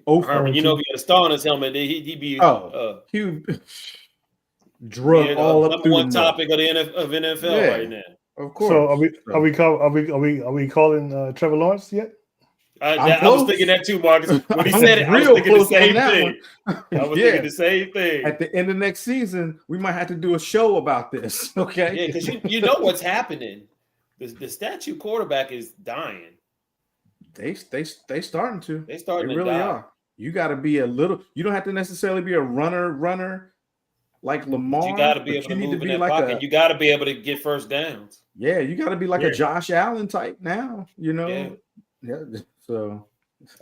Speaker 4: Herman, if he had a star on his helmet, he'd be
Speaker 3: he drug all up
Speaker 4: number one topic of NFL right now.
Speaker 3: Of course.
Speaker 1: So are we calling Trevor Lawrence yet?
Speaker 4: I was thinking that too, Marcus. When he said it, I was thinking the same thing. I was thinking the same thing.
Speaker 3: At the end of next season, we might have to do a show about this. Okay.
Speaker 4: Yeah, because you know what's happening. The statue quarterback is dying.
Speaker 3: They starting to.
Speaker 4: They starting to
Speaker 3: really
Speaker 4: die.
Speaker 3: are. You got to be a little. You don't have to necessarily be a runner like Lamar.
Speaker 4: You got to be able to move in that pocket. You got to be able to get first downs.
Speaker 3: Yeah, you got to be like a Josh Allen type now. Yeah. So,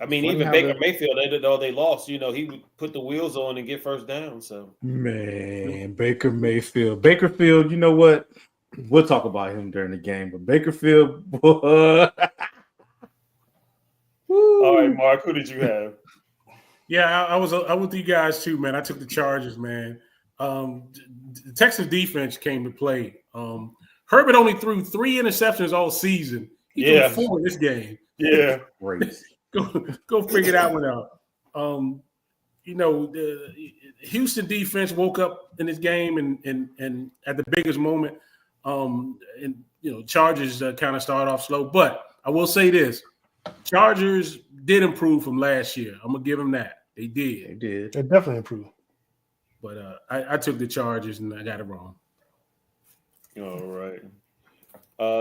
Speaker 4: I mean, even Baker Mayfield, they lost. He would put the wheels on and get first down. So,
Speaker 3: man, Baker Mayfield. You know what? We'll talk about him during the game. But Bakerfield, boy.
Speaker 4: All right, Mark, who did you have?
Speaker 6: Yeah, I was with you guys too, man. I took the Chargers, man. The Texas defense came to play. Herbert only threw 3 interceptions all season. He threw 4 in this game.
Speaker 4: Yeah,
Speaker 3: crazy.
Speaker 6: Go figure that one out. the Houston defense woke up in this game and at the biggest moment, and Chargers kind of started off slow. But I will say this: Chargers did improve from last year. I'm gonna give them that. They did.
Speaker 3: They did.
Speaker 1: They definitely improved.
Speaker 6: But I took the Chargers and I got it wrong.
Speaker 4: All right.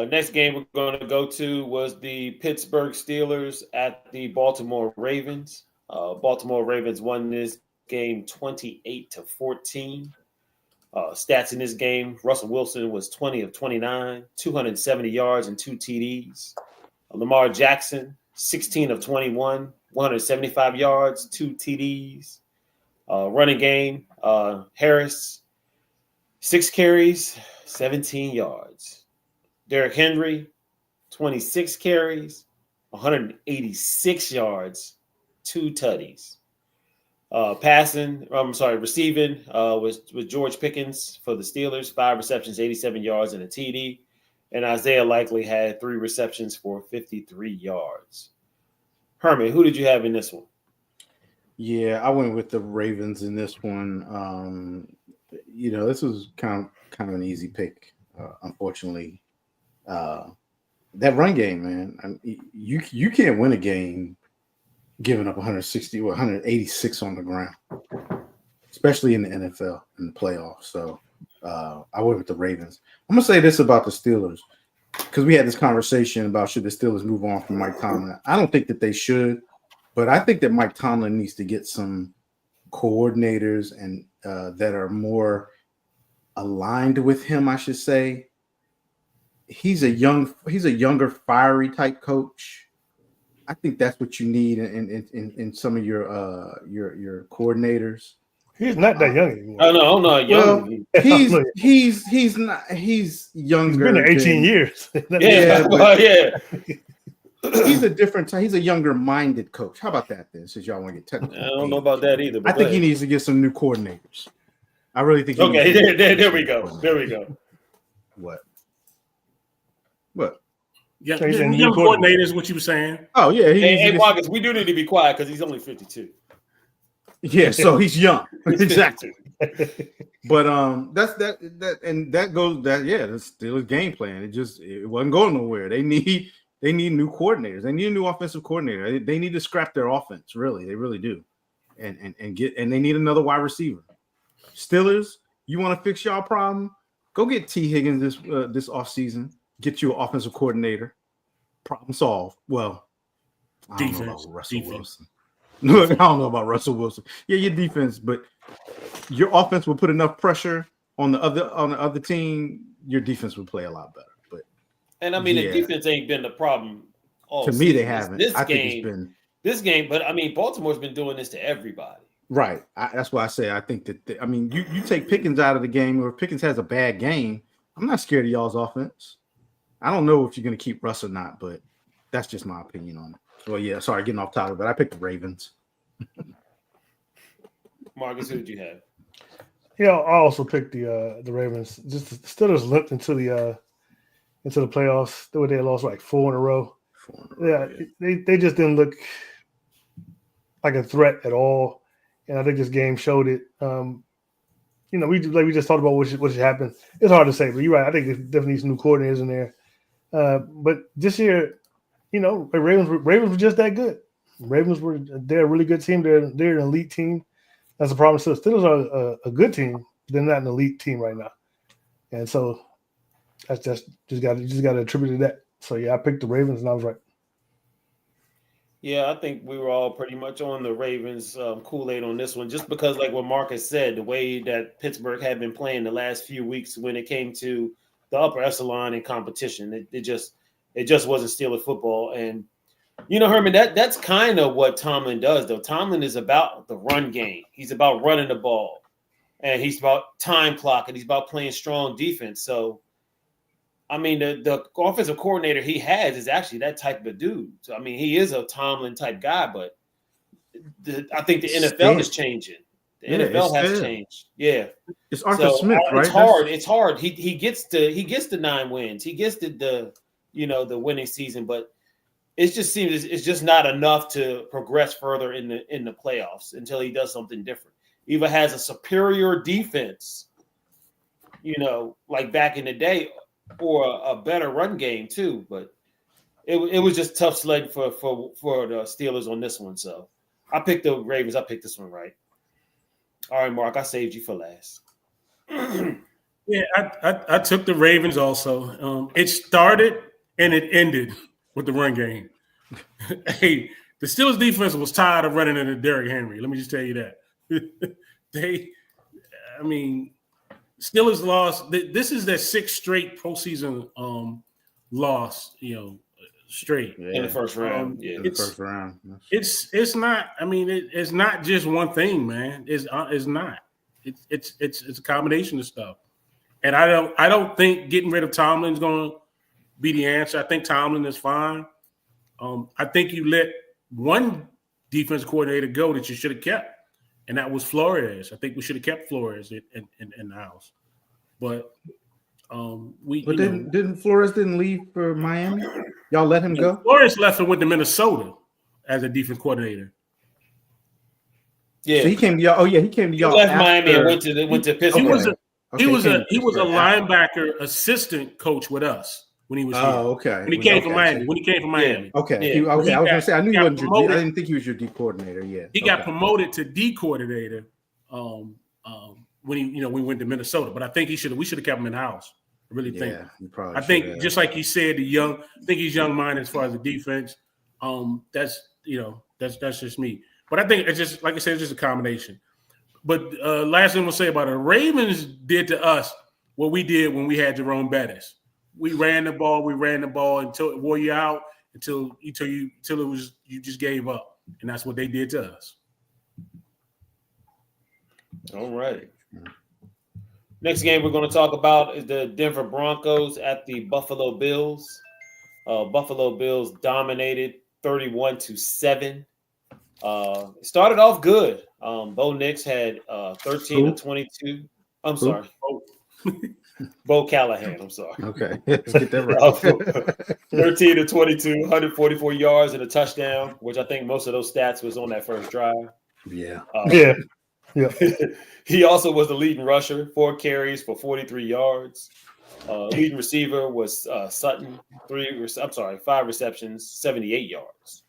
Speaker 4: Next game we're going to go to was the Pittsburgh Steelers at the Baltimore Ravens. Baltimore Ravens won this game 28-14. Stats in this game: Russell Wilson was 20 of 29, 270 yards and 2 TDs. Lamar Jackson, 16 of 21, 175 yards, 2 TDs. Running game: Harris, 6 carries, 17 yards. Derrick Henry, 26 carries, 186 yards, 2 tutties. Receiving was George Pickens for the Steelers, 5 receptions, 87 yards, and a TD. And Isaiah Likely had 3 receptions for 53 yards. Herman, who did you have in this one?
Speaker 3: Yeah, I went with the Ravens in this one. This was kind of an easy pick, unfortunately. That run game, man. You can't win a game giving up 160 or 186 on the ground, especially in the NFL in the playoffs. So I went with the Ravens. I'm gonna say this about the Steelers because we had this conversation about should the Steelers move on from Mike Tomlin. I don't think that they should, but I think that Mike Tomlin needs to get some coordinators and that are more aligned with him, I should say. He's a younger, fiery type coach. I think that's what you need in some of your coordinators.
Speaker 1: He's not that young anymore.
Speaker 4: I'm not young.
Speaker 3: Well, he's not. He's younger.
Speaker 1: He's been there 18 years.
Speaker 3: He's a different type. He's a younger minded coach. How about that then? Since y'all want to get technical,
Speaker 4: I don't know about that either.
Speaker 3: I think he needs to get some new coordinators. I really think.
Speaker 4: There we go.
Speaker 3: What?
Speaker 6: Yeah, young coordinator is what you were saying.
Speaker 3: Oh yeah.
Speaker 4: Hey, Marcus, we do need to be quiet because he's only 52.
Speaker 3: Yeah, so he's young. Exactly. But that's the Steelers game plan. It wasn't going nowhere. They need new coordinators. They need a new offensive coordinator. They need to scrap their offense. Really, they really do. And they need another wide receiver. Steelers, you want to fix y'all problem? Go get T. Higgins this offseason. Get you an offensive coordinator. Problem solved. Well, I don't know about Russell Wilson. I don't know about Russell Wilson. Yeah, your defense, but your offense will put enough pressure on the other team. Your defense would play a lot better. But
Speaker 4: the defense ain't been the problem.
Speaker 3: To me, they haven't. I think it's been
Speaker 4: this game, but Baltimore's been doing this to everybody.
Speaker 3: Right. That's why I say I think that. You take Pickens out of the game, or if Pickens has a bad game, I'm not scared of y'all's offense. I don't know if you're going to keep Russ or not, but that's just my opinion on it. Well, yeah, sorry, getting off topic, but I picked the Ravens.
Speaker 4: Marcus, who did you have?
Speaker 1: Yeah, I also picked the Ravens. Just the Steelers limped into the playoffs. They lost like 4 in a row. They just didn't look like a threat at all, and I think this game showed it. We just talked about what should happen. It's hard to say, but you're right. I think there's definitely some new coordinators in there. But this year, the Ravens were just that good. They're a really good team. They're an elite team. That's the problem. So the Steelers are a good team. They're not an elite team right now, and so that's just got to attribute to that. So yeah, I picked the Ravens and I was right.
Speaker 4: Yeah, I think we were all pretty much on the Ravens Kool-Aid on this one, just because, like what Marcus said, the way that Pittsburgh had been playing the last few weeks when it came to the upper echelon in competition, it just wasn't Steelers football. And Herman, that's kind of what Tomlin does, though. Tomlin is about the run game. He's about running the ball, and he's about time clock, and he's about playing strong defense. So, the offensive coordinator he has is actually that type of dude. So, he is a Tomlin type guy, but I think the NFL is changing. The NFL has changed. Yeah,
Speaker 3: it's Arthur Smith, right?
Speaker 4: It's hard. It's hard. He gets the 9 wins. He gets the winning season, but it just seems it's just not enough to progress further in the playoffs until he does something different. Either has a superior defense, like back in the day, or a better run game too. But it was just tough sledding for the Steelers on this one. So I picked the Ravens. I picked this one right. All right, Mark, I saved you for last.
Speaker 6: Yeah, I took the Ravens also. It started and it ended with the run game. Hey, the Steelers defense was tired of running into Derrick Henry. Let me just tell you that. Steelers lost. This is their sixth straight postseason loss, straight.
Speaker 4: In the first round.
Speaker 3: In the first round.
Speaker 6: It's not. It's not just one thing, man. It's not. It's a combination of stuff. And I don't think getting rid of Tomlin is going to be the answer. I think Tomlin is fine. I think you let one defense coordinator go that you should have kept, and that was Flores. I think we should have kept Flores in the house. But
Speaker 3: didn't Flores leave for Miami? Y'all let him go?
Speaker 6: Flores left and went to Minnesota as a defense coordinator.
Speaker 4: Yeah,
Speaker 3: so he came to y'all. Oh yeah, he came to y'all.
Speaker 4: He left Miami and went to Pittsburgh.
Speaker 6: He was a linebacker assistant coach with us when he was here.
Speaker 3: Oh, okay.
Speaker 6: When he came from Miami.
Speaker 3: Yeah. Okay.
Speaker 6: Yeah.
Speaker 3: I was going to say I knew he wasn't your D. I didn't think he was your D coordinator. Yeah.
Speaker 6: He got promoted to D coordinator when we went to Minnesota. But I think we should have kept him in house. I really think.
Speaker 3: Yeah, you probably.
Speaker 6: I think just like he said, I think he's young-minded as far as the defense. That's just me. But I think it's just like I said, it's just a combination. But last thing we'll say about it, the Ravens did to us what we did when we had Jerome Bettis. We ran the ball until it wore you out, until it was you just gave up, and that's what they did to us.
Speaker 4: All right. Next game we're going to talk about is the Denver Broncos at the Buffalo Bills. Buffalo Bills dominated 31-7. Started off good. Bo Nix had 13 to 22. I'm sorry. Bo Callahan. I'm sorry.
Speaker 3: Okay. Let's get that right.
Speaker 4: 13 to 22, 144 yards and a touchdown, which I think most of those stats was on that first drive.
Speaker 3: Yeah.
Speaker 1: Yeah.
Speaker 4: He also was the leading rusher, 4 carries for 43 yards. Leading receiver was Sutton, 5 receptions, 78 yards.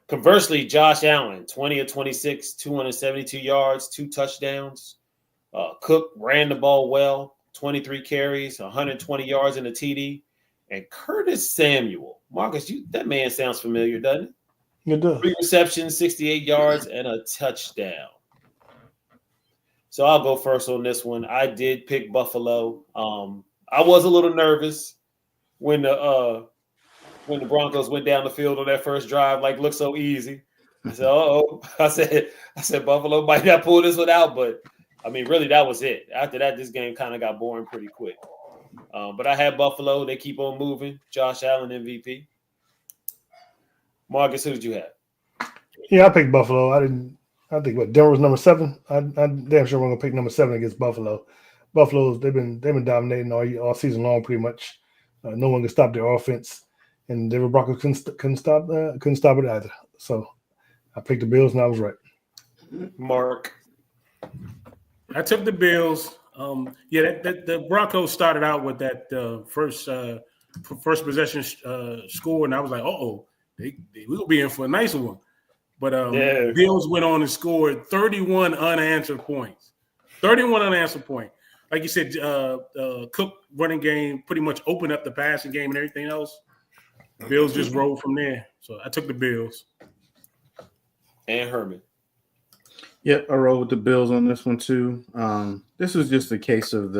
Speaker 4: Conversely, Josh Allen, 20 of 26, 272 yards, 2 touchdowns. Cook ran the ball well, 23 carries, 120 yards in a TD. And Curtis Samuel, Marcus, that man sounds familiar, doesn't it?
Speaker 1: It does.
Speaker 4: 3 receptions, 68 yards, and a touchdown. So I'll go first on this one. I did pick Buffalo. I was a little nervous when the Broncos went down the field on that first drive, looked so easy. I said, "Uh-oh." I said Buffalo might not pull this one out, but really that was it. After that, this game kind of got boring pretty quick. But I had Buffalo. They keep on moving. Josh Allen MVP. Marcus, who did you have?
Speaker 1: Yeah, I picked Buffalo. I think Denver was number 7. I'm damn sure we're gonna pick number 7 against Buffalo. Buffalo's they've been dominating all season long pretty much. No one can stop their offense, and Denver Broncos couldn't stop it either. So I picked the Bills, and I was right.
Speaker 4: Mark,
Speaker 6: I took the Bills. The Broncos started out with that first possession score, and I was like, we will be in for a nice one. But Bills went on and scored 31 unanswered points. 31 unanswered points. Like you said, Cook running game pretty much opened up the passing game and everything else. The Bills just rolled from there. So I took the Bills.
Speaker 4: And Herman.
Speaker 3: Yep, I rolled with the Bills on this one too. This was just a case of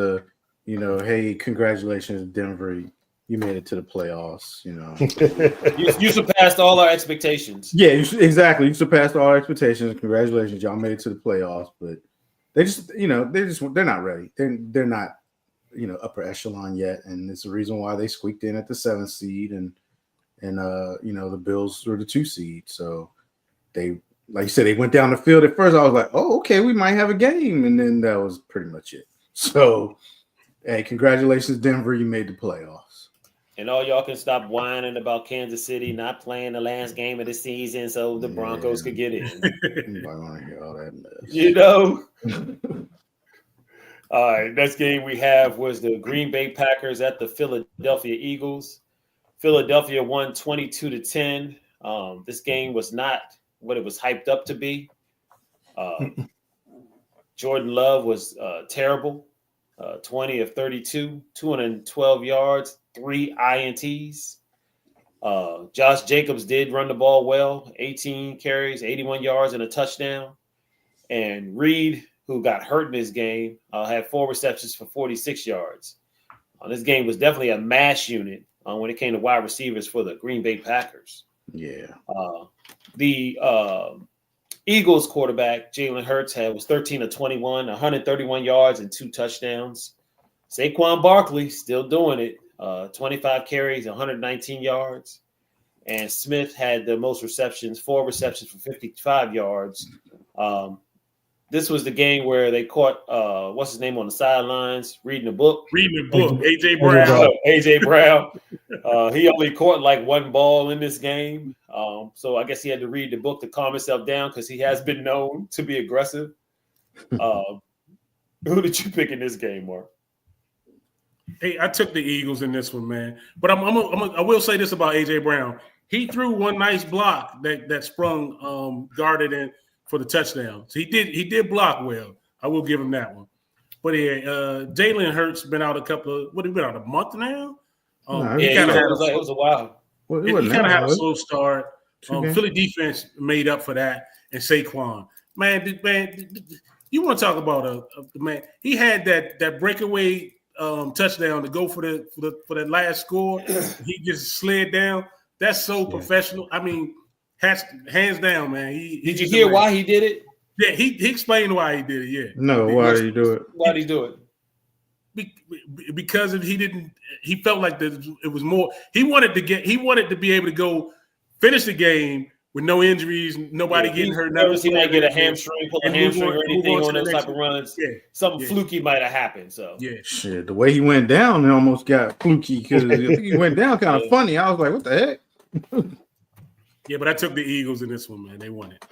Speaker 3: hey, congratulations, Denver. You made it to the playoffs,
Speaker 4: You surpassed all our expectations.
Speaker 3: Yeah, exactly. You surpassed all our expectations. Congratulations, y'all made it to the playoffs. But they just, they're not ready. They're not, upper echelon yet, and it's the reason why they squeaked in at the 7th seed, and the Bills were the 2 seed. So they, like you said, they went down the field. At first, I was like, oh, okay, we might have a game, and then that was pretty much it. So, hey, congratulations, Denver. You made the playoffs.
Speaker 4: And all y'all can stop whining about Kansas City not playing the last game of the season so the Broncos could get in.
Speaker 3: Nobody want to hear all that mess.
Speaker 4: You know? All right, next game we have was the Green Bay Packers at the Philadelphia Eagles. Philadelphia won 22-10. This game was not what it was hyped up to be. Jordan Love was terrible. 20 of 32, 212 yards, 3 INTs. Josh Jacobs did run the ball well, 18 carries, 81 yards, and a touchdown. And Reed, who got hurt in this game, had 4 receptions for 46 yards. This game was definitely a mash unit when it came to wide receivers for the Green Bay Packers.
Speaker 3: Yeah.
Speaker 4: The Eagles quarterback, Jalen Hurts, was 13 of 21, 131 yards and 2 touchdowns. Saquon Barkley still doing it, 25 carries, 119 yards. And Smith had the most receptions, 4 receptions for 55 yards. This was the game where they caught, what's his name on the sidelines, reading a book.
Speaker 6: A.J. Brown.
Speaker 4: A.J. Brown. He only caught like 1 ball in this game. So I guess he had to read the book to calm himself down because he has been known to be aggressive. Who did you pick in this game, Mark?
Speaker 6: Hey, I took the Eagles in this one, man. But I will say this about A.J. Brown. He threw one nice block that sprung guarded in for the touchdown. So he did block well. I will give him that one. But yeah, Jalen Hurts been out a month now?
Speaker 4: It was a while.
Speaker 6: Well, he kind of had a slow start. Philly defense made up for that. And Saquon. Man, you want to talk about man. He had that breakaway touchdown to go for that last score. He just slid down. That's so professional. I mean, hands down, man.
Speaker 4: Did you hear why he did it?
Speaker 6: Yeah, he explained why he did it. Yeah.
Speaker 3: No, why did he do it?
Speaker 4: Why did he do it?
Speaker 6: Because he felt like it was more. He wanted to be able to go finish the game with no injuries, nobody getting hurt.
Speaker 4: He might get a hamstring, pull a hamstring or anything on those type of runs. Yeah. Something fluky might have happened. So
Speaker 3: shit, the way he went down, it almost got fluky because I think he went down kind of funny. I was like, what the heck?
Speaker 6: Yeah, but I took the Eagles in this one, man. They won it.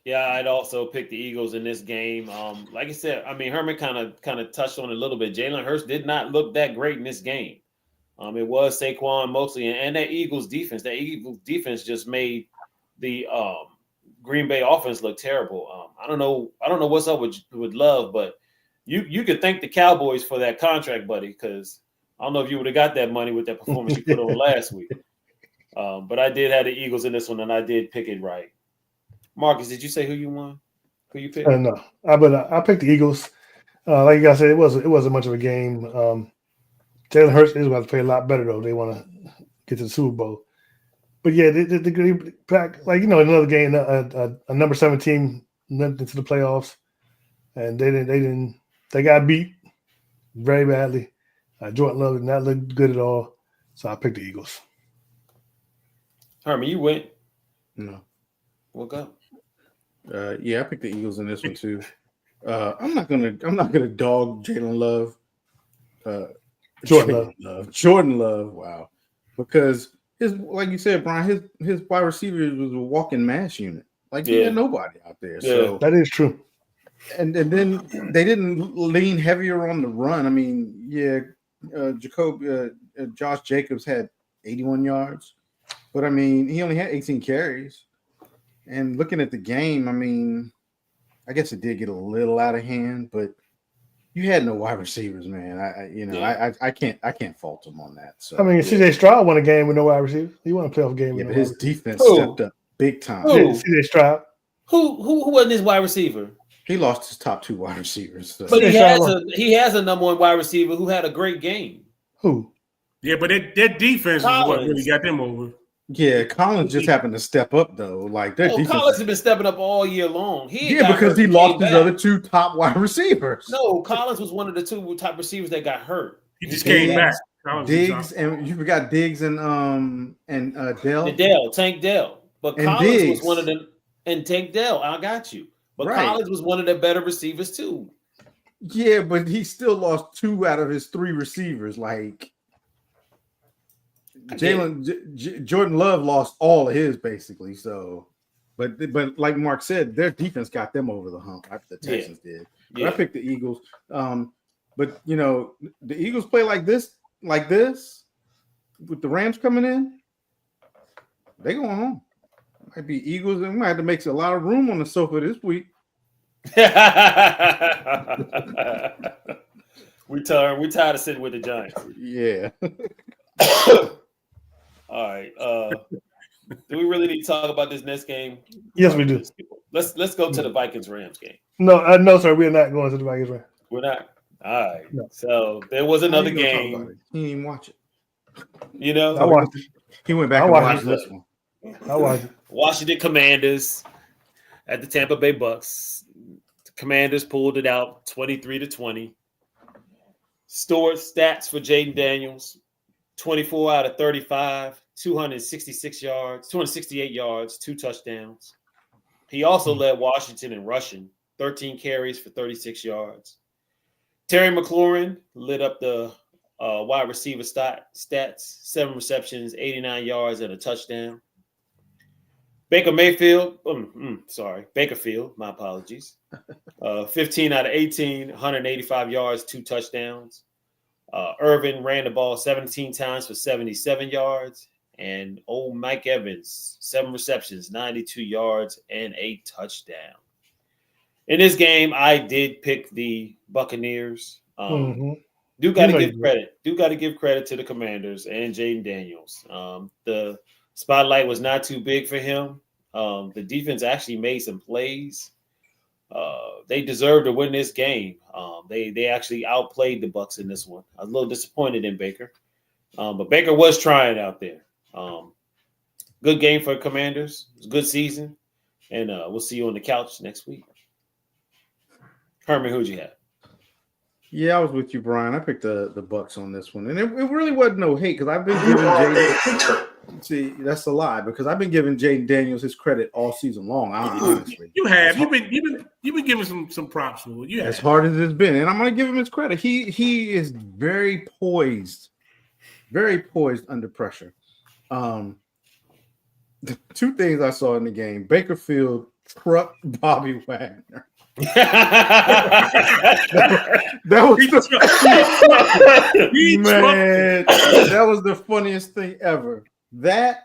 Speaker 4: Yeah, I'd also pick the Eagles in this game. Like I said, I mean, Herman kind of touched on it a little bit. Jalen Hurts did not look that great in this game. It was Saquon mostly, and that Eagles defense. That Eagles defense just made the Green Bay offense look terrible. I don't know what's up with Love, but you could thank the Cowboys for that contract, buddy, because I don't know if you would have got that money with that performance you put on last week. But I did have the Eagles in this one, and I did pick it right. Marcus, did you say who you won? Who you picked?
Speaker 1: No, I picked the Eagles. Like you guys said, it wasn't much of a game. Jalen Hurts is going to play a lot better though. They want to get to the Super Bowl. But yeah, the Green Pack, like another game, a number 7 team went into the playoffs, and they got beat very badly. Jordan Love did not look good at all, so I picked the Eagles.
Speaker 4: Herman, you went?
Speaker 3: No.
Speaker 4: Woke up?
Speaker 3: Yeah, I picked the Eagles in this one too. I'm not gonna dog Jalen Love. Jordan Love. Wow, because like you said, Brian, his wide receivers was a walking mash unit. Like he had nobody out there. Yeah. So
Speaker 1: that is true.
Speaker 3: And then they didn't lean heavier on the run. I mean, Josh Jacobs had 81 yards, but I mean he only had 18 carries. And looking at the game, I mean, I guess it did get a little out of hand, but you had no wide receivers, man. I can't fault him on that. So
Speaker 1: I mean, CJ Stroud won a game with no wide receivers. He won a playoff game with no
Speaker 3: but his defense stepped up big time.
Speaker 1: CJ Stroud.
Speaker 4: Who wasn't his wide receiver?
Speaker 3: He lost his top 2 wide receivers. So.
Speaker 4: But he has a number 1 wide receiver who had a great game.
Speaker 1: Who?
Speaker 6: Yeah, but their defense is what really got them over.
Speaker 3: Yeah, Collins just happened to step up though. Like their defense.
Speaker 4: Collins has been stepping up all year long.
Speaker 3: Because he lost his other 2 top wide receivers.
Speaker 4: No, Collins was one of the 2 top receivers that got hurt.
Speaker 6: He just came back.
Speaker 3: Diggs and you forgot Diggs and Dell.
Speaker 4: Tank Dell. But
Speaker 3: and
Speaker 4: Collins
Speaker 3: Diggs.
Speaker 4: was one of them, and Tank Dell. I got you. But Collins was one of the better receivers too.
Speaker 3: Yeah, but he still lost 2 out of his 3 receivers. Like Jordan Love lost all of his basically. So, but like Mark said, their defense got them over the hump. The Texans did. But I picked the Eagles. But the Eagles play like this with the Rams coming in. They going home. Might be Eagles, and we might have to make a lot of room on the sofa this week.
Speaker 4: we tired of sitting with the Giants.
Speaker 3: Yeah.
Speaker 4: All right. Do we really need to talk about this next game?
Speaker 1: Yes, we do.
Speaker 4: Let's go to the Vikings-Rams game.
Speaker 1: No, sir. We're not going to the Vikings Rams.
Speaker 4: We're not. All right.
Speaker 1: No.
Speaker 4: So there was another game.
Speaker 3: He didn't even watch it.
Speaker 1: I watched it.
Speaker 3: He went back and watched this one.
Speaker 1: I watched it.
Speaker 4: Washington Commanders at the Tampa Bay Bucks. The Commanders pulled it out 23-20. Stored stats for Jaden Daniels: 24 out of 35, 266 yards, 268 yards, 2 touchdowns. He also led Washington in rushing, 13 carries for 36 yards. Terry McLaurin lit up the wide receiver stats, 7 receptions, 89 yards, and a touchdown. Bakerfield, my apologies. 15 out of 18, 185 yards, 2 touchdowns. Irvin ran the ball 17 times for 77 yards. And old Mike Evans, 7 receptions, 92 yards, and a touchdown. In this game, I did pick the Buccaneers. Do got to give credit. Do got to give credit to the Commanders and Jaden Daniels. The spotlight was not too big for him. The defense actually made some plays. They deserved to win this game. They actually outplayed the Bucs in this one. I was a little disappointed in Baker, but Baker was trying out there. Good game for Commanders. It was a good season, and we'll see you on the couch next week. Herman, who'd you have?
Speaker 3: Yeah, I was with you, Brian. I picked the Bucs on this one, and it really wasn't no hate because I've been giving Jaden. See, that's a lie because I've been giving Jaden Daniels his credit all season long. Honestly,
Speaker 6: you have. You've been giving some props for it.
Speaker 3: As hard as it's been, and I'm going to give him his credit. He is very poised under pressure. The 2 things I saw in the game: Bakerfield trucked Bobby Wagner. that was the funniest thing ever. That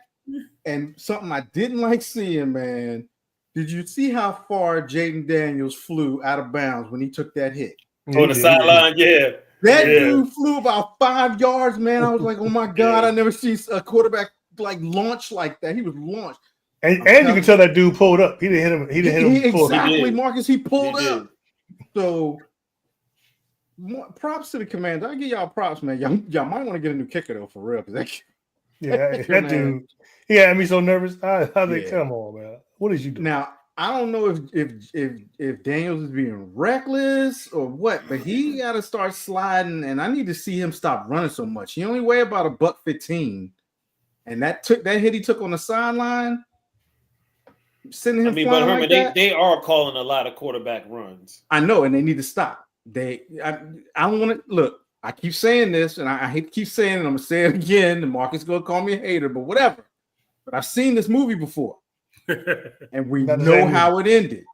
Speaker 3: and something I didn't like seeing, man. Did you see how far Jaden Daniels flew out of bounds when he took that hit?
Speaker 4: On the sideline, yeah.
Speaker 3: That dude flew about 5 yards, man. I was like, oh my God, I never seen a quarterback like launch like that. He was launched.
Speaker 1: And you can tell that dude pulled up. He didn't hit him.
Speaker 3: Exactly, Marcus. He pulled up. So, props to the Commanders. I give y'all props, man. Y'all might want to get a new kicker though, for real. That
Speaker 1: dude. He had me so nervous. I think, come on, man. What did you do?
Speaker 3: Now, I don't know if Daniels is being reckless or what, but he got to start sliding, and I need to see him stop running so much. He only weighed about $115, and that hit he took on the sideline. Sending him
Speaker 4: but Herman, they are calling a lot of quarterback runs.
Speaker 3: I know, and they need to stop. I don't want to look. I keep saying this, and I hate to keep saying it. I'm gonna say it again. The Marcus gonna call me a hater, but whatever. But I've seen this movie before, and we know how it ended.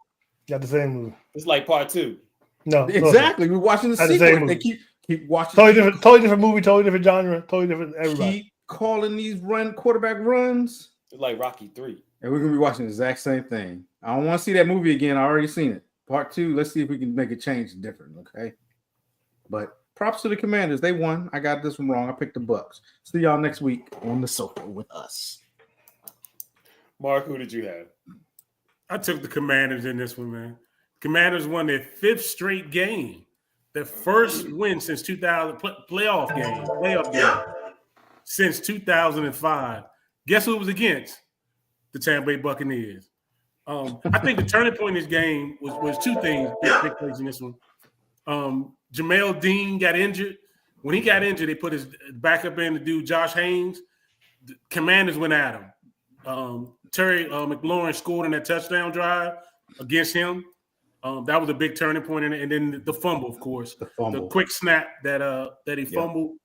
Speaker 1: Got the same movie.
Speaker 4: It's like part 2.
Speaker 3: No, exactly. We're watching the sequel. They keep watching.
Speaker 1: Totally different movie. Totally different genre. Totally different. Everybody
Speaker 3: keep calling these quarterback runs.
Speaker 4: It's like Rocky 3.
Speaker 3: And we're going to be watching the exact same thing. I don't want to see that movie again. I already seen it. Part 2, let's see if we can make a change different, okay? But props to the Commanders. They won. I got this one wrong. I picked the Bucs. See y'all next week on the sofa with us.
Speaker 4: Mark, who did you have?
Speaker 6: I took the Commanders in this one, man. Commanders won their 5th straight game. Their first win since 2000, playoff game since 2005. Guess who it was against? The Tampa Bay Buccaneers. I think the turning point in this game was 2 things big plays in this one. Jamel Dean got injured. When he got injured, they put his backup in to do Josh Haynes. The Commanders went at him. Terry McLaurin scored in that touchdown drive against him. That was a big turning point in it. And then the fumble, of course. The quick snap that he fumbled.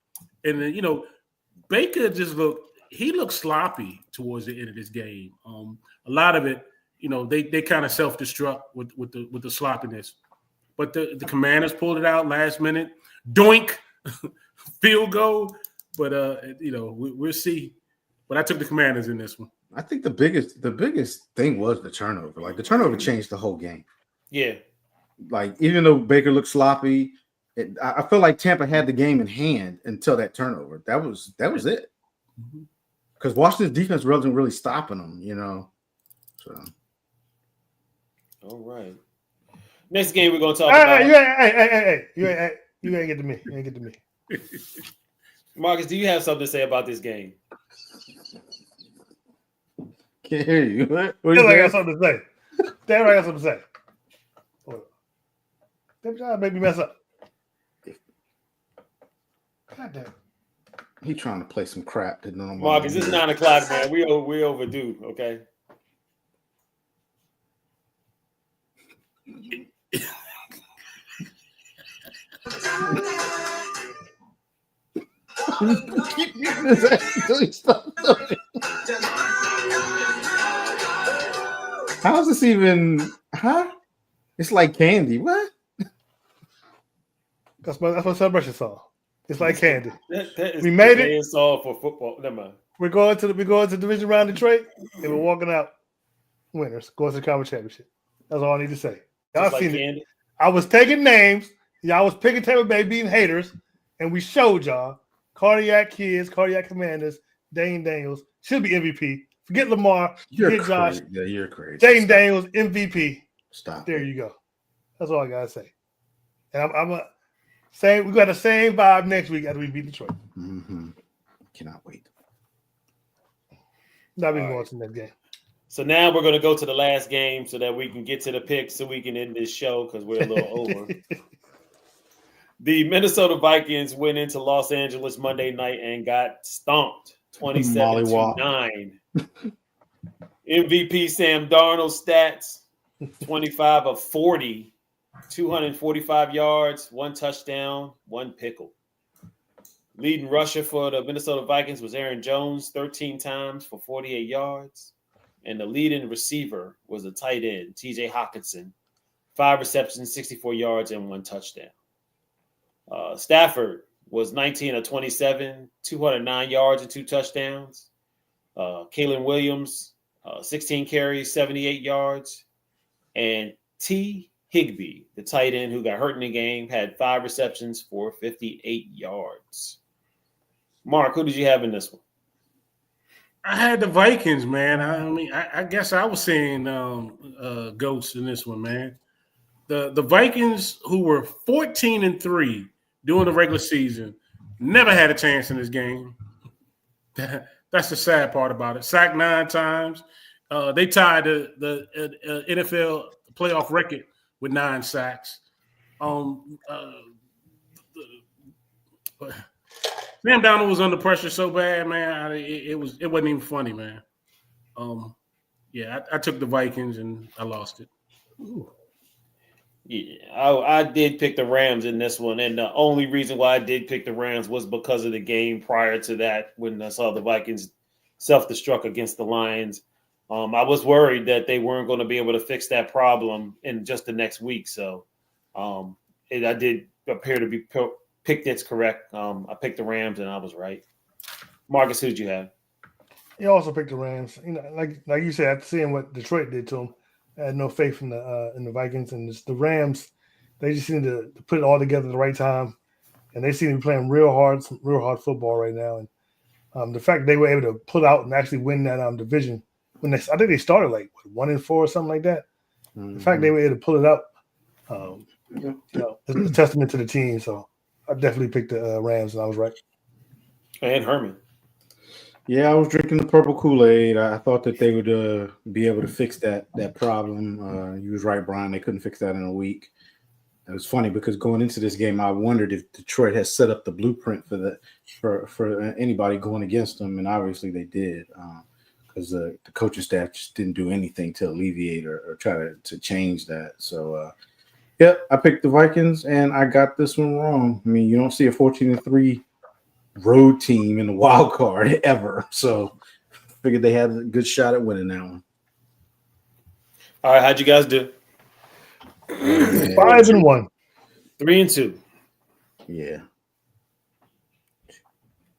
Speaker 6: And then, Baker just looked he looked sloppy towards the end of this game. A lot of it, they kind of self-destruct with the sloppiness. But the Commanders pulled it out last minute. Doink, field goal. But we'll see. But I took the Commanders in this one.
Speaker 3: I think the biggest thing was the turnover. Like the turnover changed the whole game.
Speaker 4: Yeah.
Speaker 3: Like even though Baker looked sloppy, I feel like Tampa had the game in hand until that turnover. That was it. Because Washington's defense wasn't really stopping them, So.
Speaker 4: All right. Next game we're gonna talk about.
Speaker 1: You ain't get to me. You ain't get to me.
Speaker 4: Marcus, do you have something to say about this game?
Speaker 3: Can't hear you. What
Speaker 1: I got something to say. Damn, I got something to say. Damn, trying to make me mess up. God damn.
Speaker 3: He trying to play some crap.
Speaker 4: Marcus, it's 9 o'clock, man. We overdue. Okay.
Speaker 3: Keep muting his ass until he stops doing it. How is this even? Huh? It's like candy. What?
Speaker 1: That's my celebration song. It's like candy.
Speaker 4: That is
Speaker 1: we made it.
Speaker 4: Song for football. Never mind.
Speaker 1: We're going to Division Round Detroit, and we're walking out winners, going to the conference championship. That's all I need to say. Y'all seen it. I was taking names. Y'all was picking Tampa Bay being haters, and we showed y'all Cardiac Kids, Cardiac Commanders, Dane Daniels should be MVP. Forget Lamar. Forget Josh.
Speaker 3: Yeah, you're crazy.
Speaker 1: Dane Daniels MVP.
Speaker 3: Stop.
Speaker 1: There you go. That's all I gotta say. And I'm we got the same vibe next week after we beat Detroit.
Speaker 3: Mm-hmm. Cannot wait.
Speaker 1: Not even going to the next game.
Speaker 4: So now we're going to go to the last game so that we can get to the picks so we can end this show because we're a little over. The Minnesota Vikings went into Los Angeles Monday night and got stomped 27-9. MVP Sam Darnold stats, 25 of 40, 245 yards, 1 touchdown, 1 pickle. Leading rusher for the Minnesota Vikings was Aaron Jones, 13 times for 48 yards. And the leading receiver was a tight end, TJ Hawkinson, 5 receptions, 64 yards, and 1 touchdown. Stafford was 19 of 27, 209 yards and 2 touchdowns. Kalen Williams, 16 carries, 78 yards. And T. Higbee, the tight end who got hurt in the game, had 5 receptions for 58 yards. Mark, who did you have in this one?
Speaker 6: I had the Vikings, man. I guess I was saying ghosts in this one, man. The Vikings, who were 14-3 during the regular season, never had a chance in this game. That's the sad part about it. Sacked 9 times. They tied the NFL playoff record with 9 sacks. Sam Donald was under pressure so bad, man. It wasn't even funny, man. I took the Vikings and I lost it. Ooh.
Speaker 4: Yeah, I did pick the Rams in this one, and the only reason why I did pick the Rams was because of the game prior to that when I saw the Vikings self-destruct against the Lions. I was worried that they weren't going to be able to fix that problem in just the next week. So I did appear to be picked it's correct. I picked the Rams, and I was right. Marcus, who did you have?
Speaker 1: You also picked the Rams. Like you said, after seeing what Detroit did to them, I had no faith in the Vikings and the Rams. They just seem to put it all together at the right time, and they seem to be playing real hard football right now. And the fact that they were able to pull out and actually win that division I think they started like 1-4 or something like that. Mm-hmm. The fact they were able to pull it up, it's a testament to the team. So I definitely picked the Rams, and I was right.
Speaker 4: And Herman.
Speaker 3: Yeah, I was drinking the purple Kool-Aid. I thought that they would be able to fix that problem. You was right, Brian. They couldn't fix that in a week. It was funny because going into this game, I wondered if Detroit has set up the blueprint for anybody going against them, and obviously they did. Because the coaching staff just didn't do anything to alleviate or try to change that. So, I picked the Vikings, and I got this one wrong. I mean, you don't see a 14-3 road team in the wild card ever. So figured they had a good shot at winning that one.
Speaker 4: All right, how'd you guys do?
Speaker 1: 5-1.
Speaker 4: 3-2.
Speaker 3: Yeah.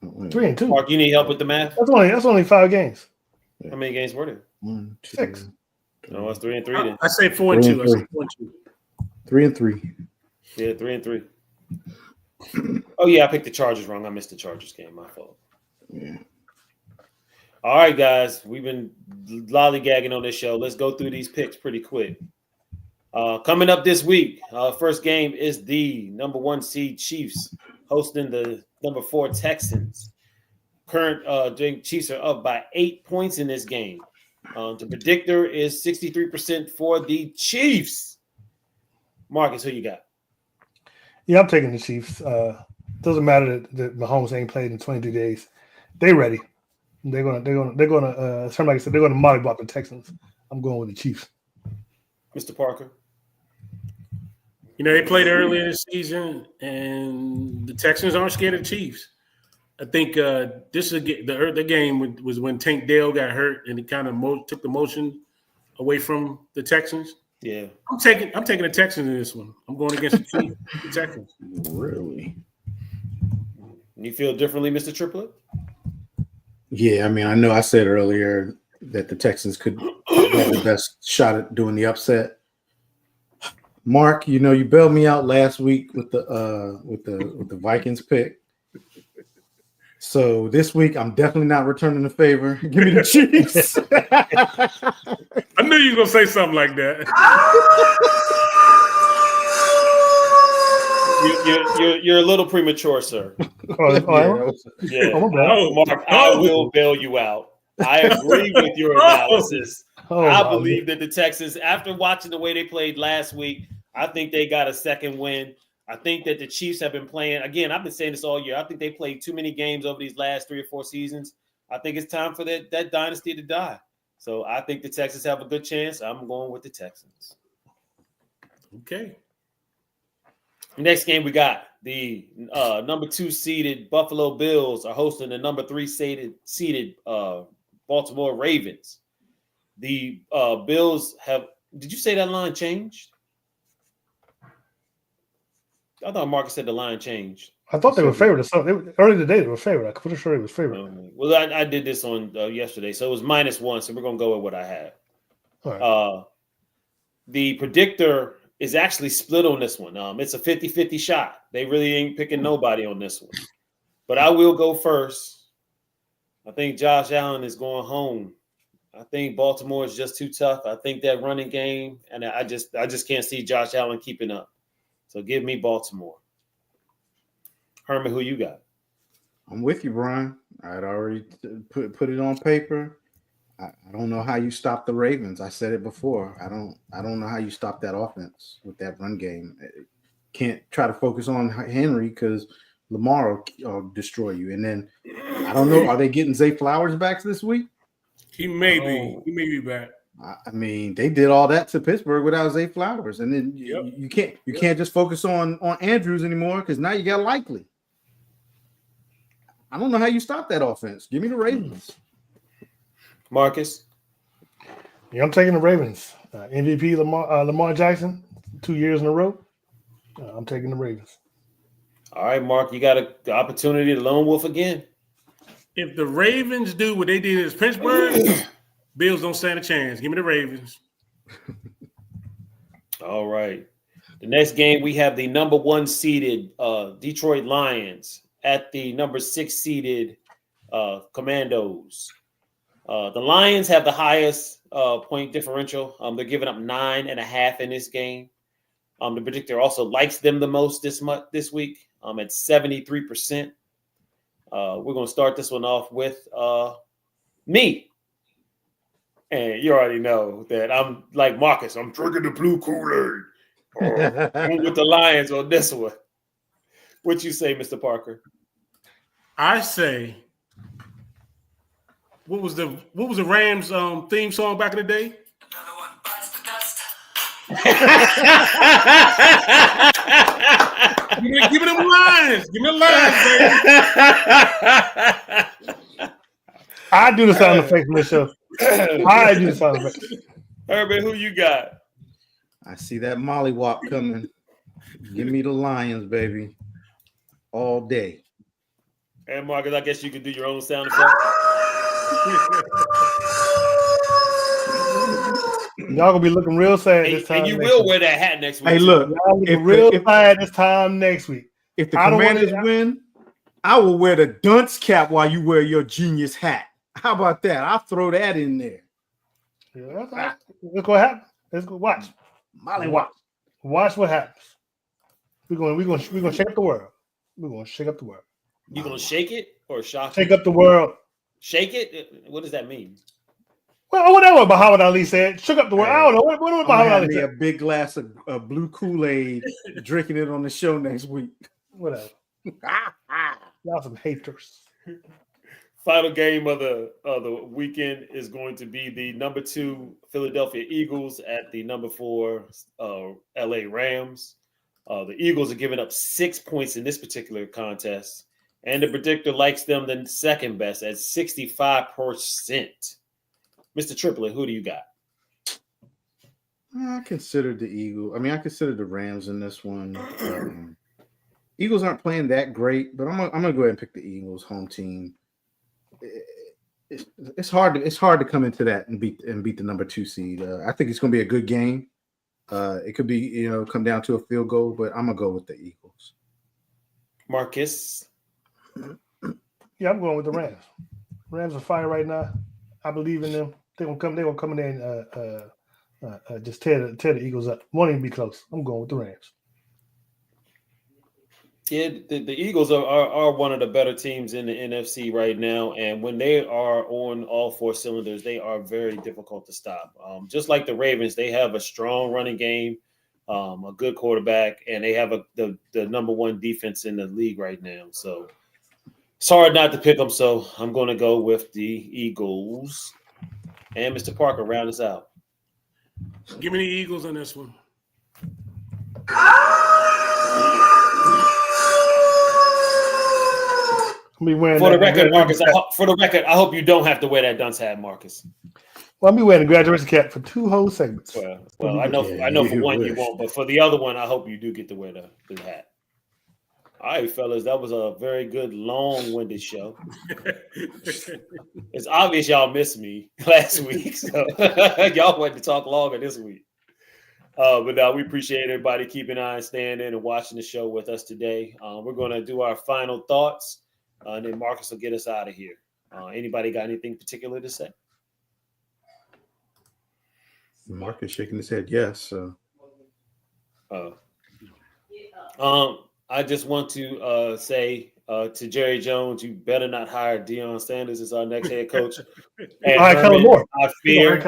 Speaker 1: 3-2.
Speaker 4: Mark, you need help with the math?
Speaker 1: That's only 5 games.
Speaker 4: How many games were there?
Speaker 3: 1, 2,
Speaker 1: 6.
Speaker 4: No, it's 3-3 then.
Speaker 6: I say 4-2. I say 4-2.
Speaker 3: 3-3.
Speaker 4: Yeah, 3-3. Oh yeah, I picked the Chargers wrong. I missed the Chargers game. My fault.
Speaker 3: Yeah.
Speaker 4: All right, guys, we've been lollygagging on this show. Let's go through these picks pretty quick. Coming up this week, first game is the number 1 seed Chiefs hosting the number 4 Texans. Current Chiefs are up by 8 points in this game. The predictor is 63% for the Chiefs. Marcus, who you got?
Speaker 1: Yeah, I'm taking the Chiefs. Doesn't matter that Mahomes ain't played in 22 days. They ready. They're gonna like I said, they're gonna mollywop the Texans. I'm going with the Chiefs.
Speaker 4: Mr. Parker.
Speaker 6: You know, they played earlier this season, and the Texans aren't scared of the Chiefs. I think this is the game was when Tank Dell got hurt, and it kind of took the motion away from the Texans.
Speaker 4: Yeah,
Speaker 6: I'm taking the Texans in this one. I'm going against the Chiefs. The Texans.
Speaker 3: Really?
Speaker 4: You feel differently, Mr. Triplet?
Speaker 3: Yeah, I mean, I know I said earlier that the Texans could have the best shot at doing the upset. Mark, you know, you bailed me out last week with the Vikings pick. So this week, I'm definitely not returning the favor. Give me the Chiefs.
Speaker 6: I knew you were gonna say something like that.
Speaker 4: You're a little premature, sir. Yeah. Mark, I will bail you out. I agree with your analysis. I believe that the Texans, after watching the way they played last week, I think they got a second win. I think that the Chiefs have been playing. Again, I've been saying this all year. I think they played too many games over these last 3 or 4 seasons. I think it's time for that dynasty to die. So I think the Texans have a good chance. I'm going with the Texans.
Speaker 6: Okay.
Speaker 4: Next game, we got the number 2 seeded Buffalo Bills are hosting the number 3 seeded Baltimore Ravens. The Bills have. Did you say that line changed? I thought Marcus said the line changed.
Speaker 1: I thought they were favored. Early today, they were favored. I'm pretty sure they was favored.
Speaker 4: Well, I did this on yesterday, so it was -1. So we're gonna go with what I have.
Speaker 1: All right.
Speaker 4: The predictor is actually split on this one. It's a 50-50 shot. They really ain't picking nobody on this one. But I will go first. I think Josh Allen is going home. I think Baltimore is just too tough. I think that running game, and I just can't see Josh Allen keeping up. So give me Baltimore. Herman, who you got?
Speaker 3: I'm with you, Brian. I'd already put it on paper. I don't know how you stop the Ravens. I said it before. I don't know how you stop that offense with that run game. Can't try to focus on Henry because Lamar will destroy you. And then I don't know. Are they getting Zay Flowers back this week?
Speaker 6: He may be. He may be back.
Speaker 3: I mean, they did all that to Pittsburgh without Zay Flowers, and then you can't just focus on Andrews anymore because now you got Likely. I don't know how you stop that offense. Give me the Ravens.
Speaker 4: Marcus?
Speaker 1: Yeah, I'm taking the Ravens. MVP Lamar Jackson, 2 years in a row. I'm taking the Ravens.
Speaker 4: All right, Mark, you got the opportunity to lone wolf again.
Speaker 6: If the Ravens do what they did in Pittsburgh, Bills don't stand a chance. Give me the Ravens.
Speaker 4: All right. The next game, we have the number 1 seeded Detroit Lions at the number 6 seeded Commandos. The Lions have the highest point differential. They're giving up 9.5 in this game. The predictor also likes them the most this week at 73%. We're going to start this one off with me. And you already know that I'm like Marcus. I'm drinking the blue Kool-Aid. I'm with the Lions on this one. What you say, Mr. Parker?
Speaker 6: I say, what was the Rams theme song back in the day? Give me them lines. Give me the lines, baby.
Speaker 1: I do the sound effects from this show. I do the sound effects.
Speaker 4: Herbert, who you got?
Speaker 3: I see that mollywop coming. Give me the Lions, baby, all day.
Speaker 4: And Marcus, I guess you could do your own sound effect.
Speaker 1: Y'all gonna be looking real sad this time.
Speaker 4: And you will wear that hat next week.
Speaker 3: Hey, look,
Speaker 1: y'all looking real sad this time next week.
Speaker 3: If the Commanders win, I will wear the dunce cap while you wear your genius hat. How about that? I'll throw that in there.
Speaker 1: Yeah, that's right. Look what happens. Let's go watch.
Speaker 3: Mollywop.
Speaker 1: Watch what happens. We're gonna shake up the world. We're gonna shake up the world.
Speaker 4: You gonna shake it or shock
Speaker 1: Shake
Speaker 4: it?
Speaker 1: up the world.
Speaker 4: Shake it? What does that mean?
Speaker 1: Well, whatever Muhammad Ali said. Shook up the world. I don't know. What Muhammad Ali
Speaker 3: me
Speaker 1: said?
Speaker 3: a big glass of blue Kool-Aid, drinking it on the show next week.
Speaker 1: Whatever. Y'all some haters.
Speaker 4: Final game of the weekend is going to be the number 2 Philadelphia Eagles at the number 4 LA Rams. The Eagles are giving up 6 points in this particular contest, and the predictor likes them the second best at 65%. Mr. Triplet, who do you got?
Speaker 3: I considered the Eagles. I mean, I considered the Rams in this one. Eagles aren't playing that great, but I'm gonna go ahead and pick the Eagles home team. It's hard to come into that and beat the number 2 seed. I think it's gonna be a good game. It could be come down to a field goal, but I'm gonna go with the Eagles.
Speaker 4: Marcus.
Speaker 1: Yeah, I'm going with the Rams. Rams are fire right now. I believe in them. They're gonna come in there and just tear the Eagles up. Won't even be close. I'm going with the Rams.
Speaker 4: Yeah, the Eagles are one of the better teams in the NFC right now, and when they are on all 4 cylinders, they are very difficult to stop. Just like the Ravens, they have a strong running game, a good quarterback, and they have the number 1 defense in the league right now. So it's hard not to pick them. So I'm going to go with the Eagles. And Mr. Parker, round us out.
Speaker 6: Give me the Eagles on this one.
Speaker 4: For the record, Marcus, I hope you don't have to wear that dunce hat, Marcus.
Speaker 1: Well, I'll be wearing a graduation cap for 2 whole segments.
Speaker 4: Well, I know for one you won't, but for the other one, I hope you do get to wear the hat. All right, fellas, that was a very good, long-winded show. It's obvious y'all missed me last week, so y'all wanted to talk longer this week. But we appreciate everybody keeping an eye and staying in and watching the show with us today. We're going to do our final thoughts, and then Marcus will get us out of here. Anybody got anything particular to say?
Speaker 3: Marcus shaking his head yes. So.
Speaker 4: I just want to say to Jerry Jones, you better not hire Deion Sanders as our next head coach. And Herman, I fear,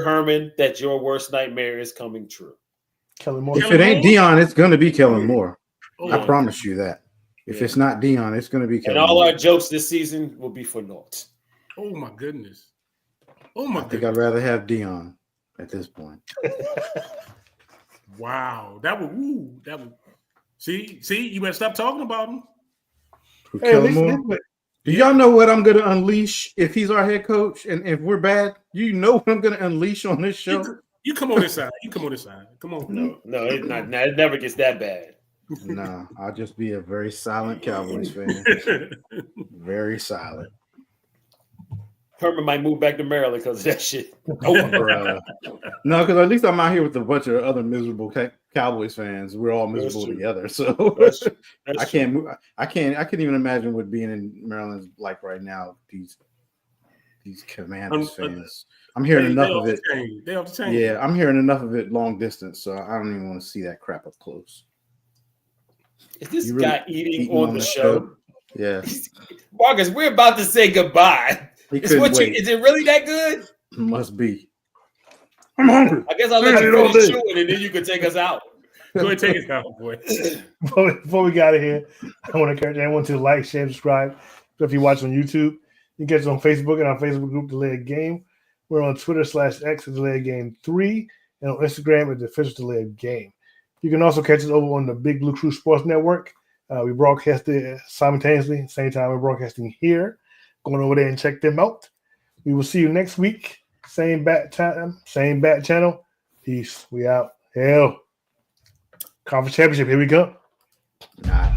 Speaker 4: Herman, that your worst nightmare is coming true.
Speaker 3: If it ain't Deion, it's going to be Kellen Moore. I promise you that. If it's not Deion, it's going to be Kellen
Speaker 4: Moore. And all
Speaker 3: Moore.
Speaker 4: our jokes this season will be for naught.
Speaker 6: Oh, my goodness.
Speaker 3: I think I'd rather have Deion at this point.
Speaker 6: Wow. That would. See, you better stop talking about him.
Speaker 3: Do y'all know what I'm going to unleash if he's our head coach? And if we're bad, you know what I'm going to unleash on this show?
Speaker 6: You come on this side. Come on.
Speaker 4: No, it's not. It never gets that bad.
Speaker 3: No, I'll just be a very silent Cowboys fan. Very silent.
Speaker 4: Herman might move back to Maryland because of that shit.
Speaker 3: No, because at least I'm out here with a bunch of other miserable Cowboys fans. We're all miserable together, so that's I can't move. I can't even imagine what being in Maryland's like right now. These Commanders fans. I'm hearing enough of it.
Speaker 6: They off the chain.
Speaker 3: Yeah, I'm hearing enough of it long distance, so I don't even want to see that crap up close.
Speaker 4: Is this guy eating on the show?
Speaker 3: Yeah,
Speaker 4: Marcus, we're about to say goodbye. Is it really that good?
Speaker 3: Must be. I'm hungry.
Speaker 4: I guess I'll let you finish chewing, and then you can take us out.
Speaker 6: Go ahead, take us out, boy.
Speaker 1: Before we get out of here, I want to encourage everyone to like, share, subscribe. So if you watch on YouTube, you can catch us on Facebook and our Facebook group, Delayed Game. We're on Twitter /X, Delayed Game 3. and on Instagram at the Official Delay Game. You can also catch us over on the Big Blue Crew Sports Network. We broadcast it simultaneously, same time we're broadcasting here. Going over there and check them out. We will see you next week. Same bat time, same bat channel. Peace. We out. Hell. Conference championship. Here we go.
Speaker 3: Nice.